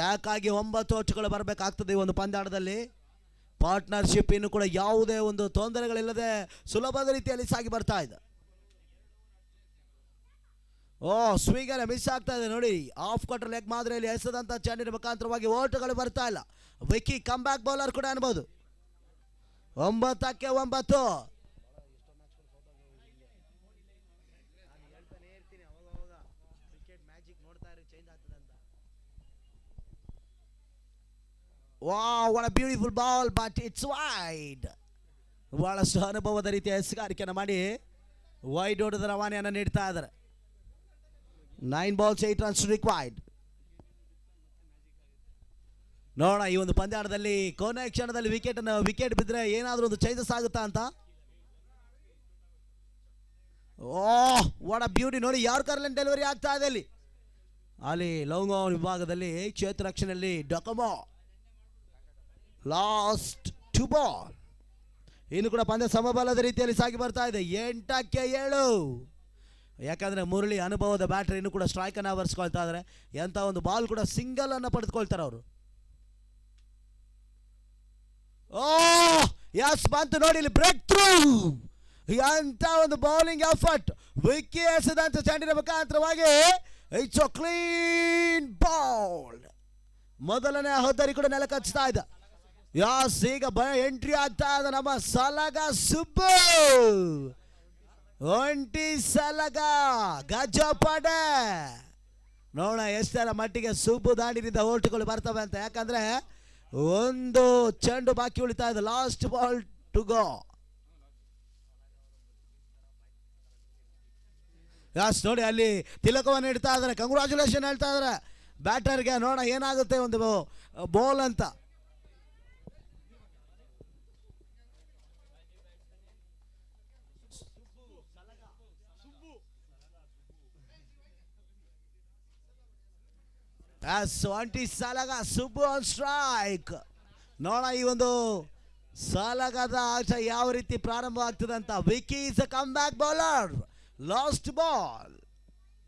ಜಾಕ್ ಆಗಿ 9 ಓಟಗಳು ಬರಬೇಕಾಗ್ತದೆ ಈ ಒಂದು ಪಂದ್ಯಾಟದಲ್ಲಿ. ಪಾರ್ಟ್ನರ್ಶಿಪ್ ಇನ್ನು ಕೂಡ ಯಾವುದೇ ಒಂದು ತೊಂದರೆಗಳಿಲ್ಲದೆ ಸುಲಭದ ರೀತಿಯಲ್ಲಿ ಸಾಗಿ ಬರ್ತಾ ಇದೆ. ಸ್ವೀಗರ್ ಮಿಸ್ ಆಗ್ತಾ ಇದೆ. ನೋಡಿ, ಆಫ್ ಕಟರ್ ಲೆಗ್ ಮಾದರಿಯಲ್ಲಿ ಎಸೆದಂತ ಚೆಂಡಿನ ಮುಖಾಂತರವಾಗಿ ಓಟಗಳು ಬರ್ತಾ ಇಲ್ಲ. ವಿಕಿ ಕಮ್ ಬ್ಯಾಕ್ ಬೌಲರ್ ಕೂಡ ಅನ್ಬೋದು. 9ಕ್ಕೆ 9. Wow, what a beautiful ball, but it's wide. ಬಹಳಷ್ಟು ಅನುಭವದ ರೀತಿಯ ಎಸೆಗಾರಿಕೆಯನ್ನು ಮಾಡಿ ವೈಡ್ ಹೊಡೆದ ರವಾನೆಯನ್ನು ನೀಡ್ತಾ ಇದ್ದಾರೆ. 9 balls 8 runs ರಿಕ್ವೈರ್ಡ್. ನೋಡೋಣ ಈ ಒಂದು ಪಂದ್ಯಾಟದಲ್ಲಿ ಕೊನೆ ಕ್ಷಣದಲ್ಲಿ ವಿಕೆಟ್ ಬಿದ್ದರೆ ಏನಾದರೂ ಒಂದು ಚೇಂಜಸ್ ಆಗುತ್ತಾ ಅಂತ. ಓಹ್ ವಾಟ್ ಅ ಬ್ಯೂಟಿ. ನೋಡಿ ಯಾರ್ಕರ್ಲೆಂಡ್ ಡೆಲಿವರಿ ಆಗ್ತಾ ಇದೆ ಅಲ್ಲಿ ಲಾಂಗ್ ಆನ್ ವಿಭಾಗದಲ್ಲಿ ಕ್ಷೇತ್ರ ರಕ್ಷಣೆಯಲ್ಲಿ ಡೊಕೊಮೊ. Last 2 ball. ಇನ್ನು ಕೂಡ ಪಂದ್ಯ ಸಮಬಲದ ರೀತಿಯಲ್ಲಿ ಸಾಗಿ ಬರ್ತಾ ಇದೆ. 8ಕ್ಕೆ 7. ಯಾಕಂದರೆ ಮುರಳಿ ಅನುಭವದ ಬ್ಯಾಟರ್ ಇನ್ನು ಕೂಡ ಸ್ಟ್ರೈಕನ್ನು ಆವರಿಸ್ಕೊಳ್ತಾ ಇದ್ದಾರೆ. ಎಂಥ ಒಂದು ಬಾಲ್ ಕೂಡ ಸಿಂಗಲ್ ಅನ್ನು ಪಡೆದುಕೊಳ್ತಾರೆ ಅವರು. ಓಹ್ ಯಸ್ ಬಂತು ನೋಡಿ ಇಲ್ಲಿ ಬ್ರೇಕ್ ಥ್ರೂ. ಎಂಥ ಒಂದು ಬೌಲಿಂಗ್ ಎಫರ್ಟ್. ವಿಕ್ಕಿ ಎಸೆದಂತ ಚೆಂಡಿನ ಮುಖಾಂತರವಾಗಿ ಇಟ್ಸ್ ಅ ಕ್ಲೀನ್ ಬಾಲ್. ಮೊದಲನೇ ಹೊದ್ದರಿ ಕೂಡ ನೆಲಕ್ಕೆ ಹಚ್ತಾ ಇದ್ದ. ಯಾಸ್ ಈಗ ಎಂಟ್ರಿ ಆಗ್ತಾ ಇದೆ ನಮ್ಮ ಸಲಗ ಸುಬ್ಬು. ಒಂಟಿ ಸಲಗ ಗಜಪಡ. ನೋಡೋಣ ಎಷ್ಟರ ಮಟ್ಟಿಗೆ ಸುಬ್ಬು ದಾಂಡಿನಿಂದ ಓಟುಗಳು ಬರ್ತವೆ ಅಂತ. ಯಾಕಂದ್ರೆ ಒಂದು ಚೆಂಡು ಬಾಕಿ ಉಳಿತಾ ಇದೆ. Last ball to go. Yes ನೋಡಿ ಅಲ್ಲಿ ತಿಲಕವನ್ನು ಇಡ್ತಾ ಇದ್ದಾರೆ. ಕಂಗ್ರಾಚುಲೇಷನ್ ಹೇಳ್ತಾ ಇದ್ದಾರೆ ಬ್ಯಾಟರ್ಗೆ. ನೋಡೋಣ ಏನಾಗುತ್ತೆ ಒಂದು ಬಾಲ್ ಅಂತ. ಒಂಟಿ ಸಲಗ ಸುಬ್ಬು ಆನ್ ಸ್ಟ್ರೈಕ್. ನೋಡೋಣ ಈ ಒಂದು ಸಲಗದ ಆಟ ಯಾವ ರೀತಿ ಪ್ರಾರಂಭ ಆಗ್ತದೆ ಅಂತ. Vicky is a come back bowler. Last ball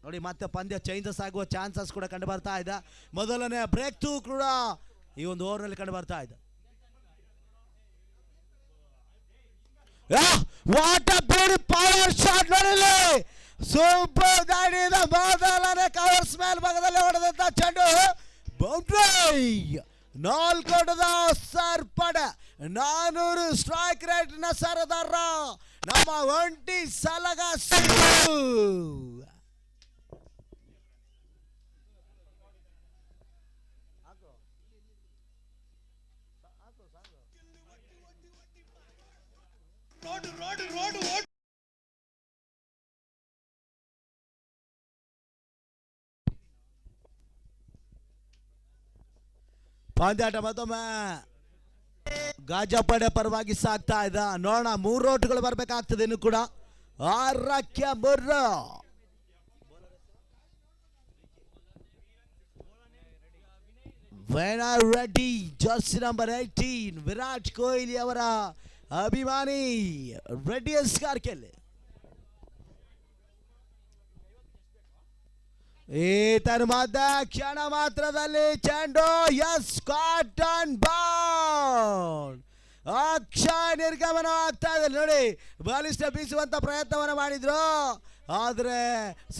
ನೋಡಿ ಮತ್ತೆ ಪಂದ್ಯ ಚೇಂಜಸ್ ಆಗುವ ಚಾನ್ಸಸ್ ಕೂಡ ಕಂಡು ಬರ್ತಾ ಇದೆ. ಮೊದಲನೇ ಬ್ರೇಕ್ ಥ್ರೂ ಕೂಡ ಈ ಒಂದು ಓವರ್ನಲ್ಲಿ ಕಂಡು ಬರ್ತಾ ಇದೆ. What a beauty power shot ನೋಡಿಲಿ. ಸೂಪರ್ ದಾಡಿದ ಮೊದಲನೇ ಕವರ್ಸ್ ಮೇಲ್ಭಾಗದಲ್ಲಿ ಹೊಡೆದಂತ ಚೆಂಡು ಬೌಂಡ್ರಿ. 4 ಹೊಡೆದ ಸರ್ಪಡ 400 ಸ್ಟ್ರೈಕ್ ರೇಟ್ ನ ಸರದಾರ ನಮ್ಮ ಒಂಟಿ ಸಲಗ ಸುಬ್ಬು. ಪಂದ್ಯಾಟ ಮತ್ತೊಮ್ಮೆ ಗಾಜಪಡೆ ಪರವಾಗಿ ಸಾಗ್ತಾ ಇದ್ದ. ನೋಡೋಣ 3 ಓಟುಗಳು ಬರಬೇಕಾಗ್ತದೆ ಇನ್ನು ಕೂಡ. 6ಕ್ಕೆ 3. ವೆನರ್ ರೆಡ್ಡಿ ಜರ್ಸಿ ನಂಬರ್ 18 ವಿರಾಟ್ ಕೊಹ್ಲಿ ಅವರ ಅಭಿಮಾನಿ ರೆಡ್ಡಿ ಸ್ಕಾರ್ಕೆಲ್. ಈತನ ಮಧ್ಯ ಕ್ಷಣ ಮಾತ್ರದಲ್ಲಿ ಚೆಂಡು ಎಸ್ ಕಾಟನ್ ಬಾಲ್. ಅಕ್ಷಯ ನಿರ್ಗಮನ ಆಗ್ತಾ ಇದೆ ನೋಡಿ. ಬಾಲಿಷ್ಟ ಬೀಸುವಂತ ಪ್ರಯತ್ನವನ್ನು ಮಾಡಿದ್ರು ಆದ್ರೆ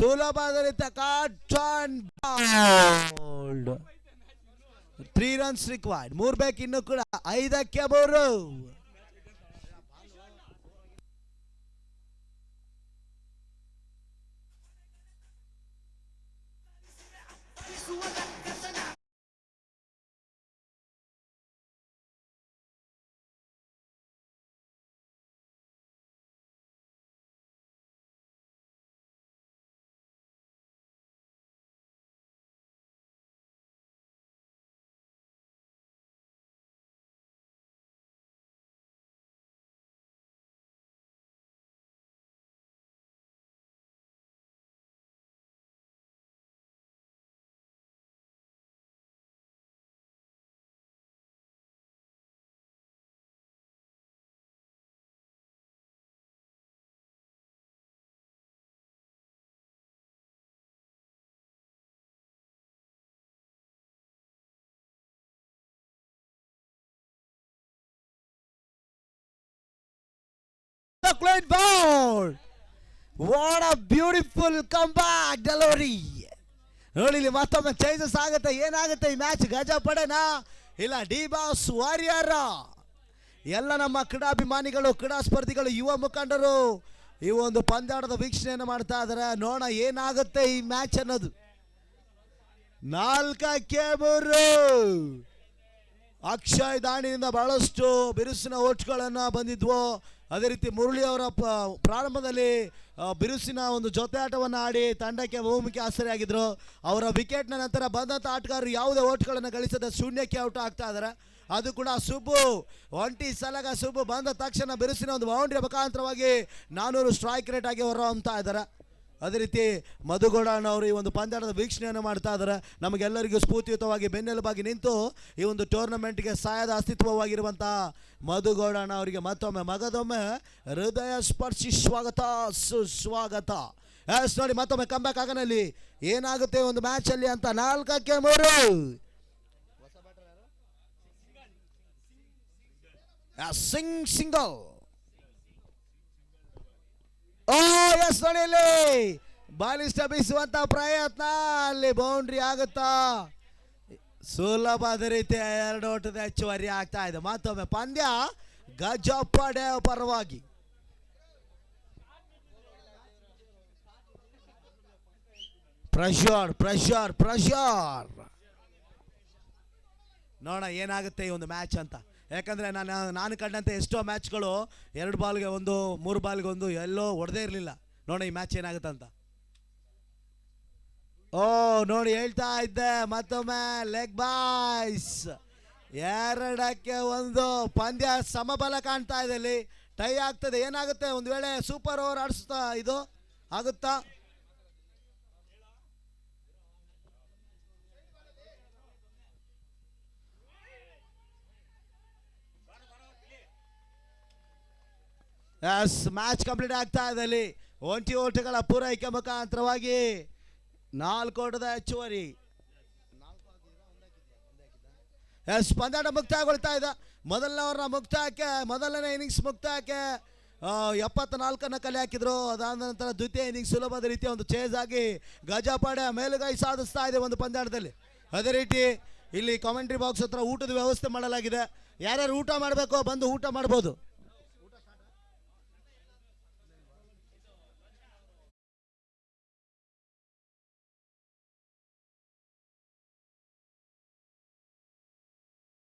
ಸುಲಭದಲ್ಲಿ ಕಾಟನ್ ಬಾಲ್. 3 runs required. 3 ಬೇಕು ಇನ್ನು ಕೂಡ. 5ಕ್ಕೆ 3. Clean ball. What a beautiful comeback delivery. ನೋಡಿ ಇಲ್ಲಿ ಮತ್ತೊಮ್ಮೆ ಚೇಂಜಸ್ ಆಗುತ್ತೆ. ಏನಾಗುತ್ತೆ ಈ ಮ್ಯಾಚ್? ಗಜಪಡೆನಾ ಇಲ್ಲ ಡಿ ಬಾಸ್ ವಾರಿಯರ್? ಎಲ್ಲ ನಮ್ಮ ಕ್ರೀಡಾಭಿಮಾನಿಗಳು, ಕ್ರೀಡಾ ಸ್ಪರ್ಧಿಗಳು, ಯುವ ಮುಖಂಡರು ಈ ಒಂದು ಪಂದ್ಯಾಟದ ವೀಕ್ಷಣೆಯನ್ನು ಮಾಡ್ತಾ ಇದ್ದಾರೆ. ನೋಡೋಣ ಏನಾಗುತ್ತೆ ಈ ಮ್ಯಾಚ್ ಅನ್ನೋದು. 4ಕ್ಕೆ 3. ಅಕ್ಷಯ್ ದಾಣಿಯಿಂದ ಬಹಳಷ್ಟು ಬಿರುಸಿನ ಓಟ್ಗಳನ್ನು ಬಂದಿದ್ವು. ಅದೇ ರೀತಿ ಮುರಳಿ ಅವರ ಪ್ರಾರಂಭದಲ್ಲಿ ಬಿರುಸಿನ ಒಂದು ಜೊತೆ ಆಟವನ್ನು ಆಡಿ ತಂಡಕ್ಕೆ ಬಹುಮುಖಿ ಆಸರೆಯಾಗಿದ್ದರು. ಅವರ ವಿಕೆಟ್ನ ನಂತರ ಬಂದಂಥ ಆಟಗಾರರು ಯಾವುದೇ ಓಟ್ಗಳನ್ನು ಗಳಿಸದ ಶೂನ್ಯಕ್ಕೆ ಔಟ್ ಆಗ್ತಾ ಇದ್ದಾರೆ. ಅದು ಕೂಡ ಸುಬ್ಬು ಒಂಟಿ ಸಲಗ ಸುಬ್ಬು ಬಂದ ತಕ್ಷಣ ಬಿರುಸಿನ ಒಂದು ಬೌಂಡ್ರಿ ಮುಖಾಂತರವಾಗಿ 400 ಸ್ಟ್ರೈಕ್ ರೇಟ್ ಆಗಿ ಹೊರಹೊಮ್ತಾ ಇದ್ದಾರೆ. ಅದೇ ರೀತಿ ಮಧುಗೌಡನವರು ಈ ಒಂದು ಪಂದ್ಯದ ವೀಕ್ಷಣೆಯನ್ನು ಮಾಡ್ತಾ ಇದ್ದಾರೆ. ನಮಗೆಲ್ಲರಿಗೂ ಸ್ಫೂರ್ತಿಯುತವಾಗಿ ಬೆನ್ನೆಲುಬಾಗಿ ನಿಂತು ಈ ಒಂದು ಟೂರ್ನಮೆಂಟ್ಗೆ ಸಾಯದ ಅಸ್ತಿತ್ವವಾಗಿರುವಂಥ ಮಧುಗೌಡನ ಅವರಿಗೆ ಮತ್ತೊಮ್ಮೆ ಮಗದೊಮ್ಮೆ ಹೃದಯ ಸ್ಪರ್ಶಿ ಸ್ವಾಗತ ಸುಸ್ವಾಗತ. ಎಸ್ ನೋಡಿ, ಮತ್ತೊಮ್ಮೆ ಕಂಬ್ಯಾಕ್ ಆಗನಲ್ಲಿ ಏನಾಗುತ್ತೆ ಒಂದು ಮ್ಯಾಚಲ್ಲಿ ಅಂತ 4-3 ಸಿಂಗಲ್. ಓ ಎಸ್ ನೋಡಿ, ಇಲ್ಲಿ ಬಾಲಿಷ್ಟ ಬೀಸುವಂತ ಪ್ರಯತ್ನ, ಅಲ್ಲಿ ಬೌಂಡ್ರಿ ಆಗುತ್ತಾ? ಸುಲಭದ ರೀತಿ 2 ಓಟದ ಹೆಚ್ಚುವರಿ ಆಗ್ತಾ ಇದೆ. ಮತ್ತೊಮ್ಮೆ ಪಂದ್ಯ ಗಜಪ್ಪಡೆ ಪರವಾಗಿ. Pressure pressure pressure. ನೋಡೋಣ ಏನಾಗುತ್ತೆ ಈ ಒಂದು ಮ್ಯಾಚ್ ಅಂತ. ಯಾಕಂದರೆ ನಾನು ಕಂಡಂತೆ ಎಷ್ಟೋ ಮ್ಯಾಚ್ಗಳು 2 ಬಾಲ್ಗೆ 1, 3 ಬಾಲ್ಗೆ 1 ಎಲ್ಲೋ ಹೊಡೆದೇ ಇರಲಿಲ್ಲ. ನೋಡೋಣ ಈ ಮ್ಯಾಚ್ ಏನಾಗುತ್ತೆ ಅಂತ. ಓ ನೋಡಿ, ಹೇಳ್ತಾ ಇದ್ದೆ ಮತ್ತೊಮ್ಮೆ ಲೆಗ್ ಬಾಯ್ಸ್ 2-1 ಪಂದ್ಯ ಸಮಬಲ ಕಾಣ್ತಾ ಇದೆ. ಇಲ್ಲಿ ಟೈ ಆಗ್ತದೆ. ಏನಾಗುತ್ತೆ ಒಂದು ವೇಳೆ ಸೂಪರ್ ಓವರ್ ಆಡಿಸ್ತಾ ಇದು ಆಗುತ್ತಾ? ಎಸ್, ಮ್ಯಾಚ್ ಕಂಪ್ಲೀಟ್ ಆಗ್ತಾ ಇದೆ. ಅಲ್ಲಿ ಒಂಟಿ ಓಟಗಳ ಪೂರೈಕೆ ಮುಖಾಂತರವಾಗಿ 4 ಓಟದ ಹೆಚ್ಚುವರಿ. ಎಸ್, ಪಂದ್ಯಾಟ ಮುಕ್ತಾಯಗೊಳ್ತಾ ಇದೆ. ಮೊದಲನೇ ಇನ್ನಿಂಗ್ಸ್ ಮುಕ್ತಾಯಕ್ಕೆ 74 ಕಲೆ ಹಾಕಿದ್ರು. ಅದಾದ ನಂತರ ದ್ವಿತೀಯ ಇನ್ನಿಂಗ್ಸ್ ಸುಲಭದ ರೀತಿಯ ಒಂದು ಚೇಸ್ ಆಗಿ ಗಜಪಡೆ ಮೇಲುಗೈ ಸಾಧಿಸ್ತಾ ಇದೆ ಒಂದು ಪಂದ್ಯಾಟದಲ್ಲಿ. ಅದೇ ರೀತಿ ಇಲ್ಲಿ ಕಾಮೆಂಟ್ರಿ ಬಾಕ್ಸ್ ಹತ್ರ ಊಟದ ವ್ಯವಸ್ಥೆ ಮಾಡಲಾಗಿದೆ. ಯಾರ್ಯಾರು ಊಟ ಮಾಡಬೇಕು ಬಂದು ಊಟ ಮಾಡ್ಬೋದು.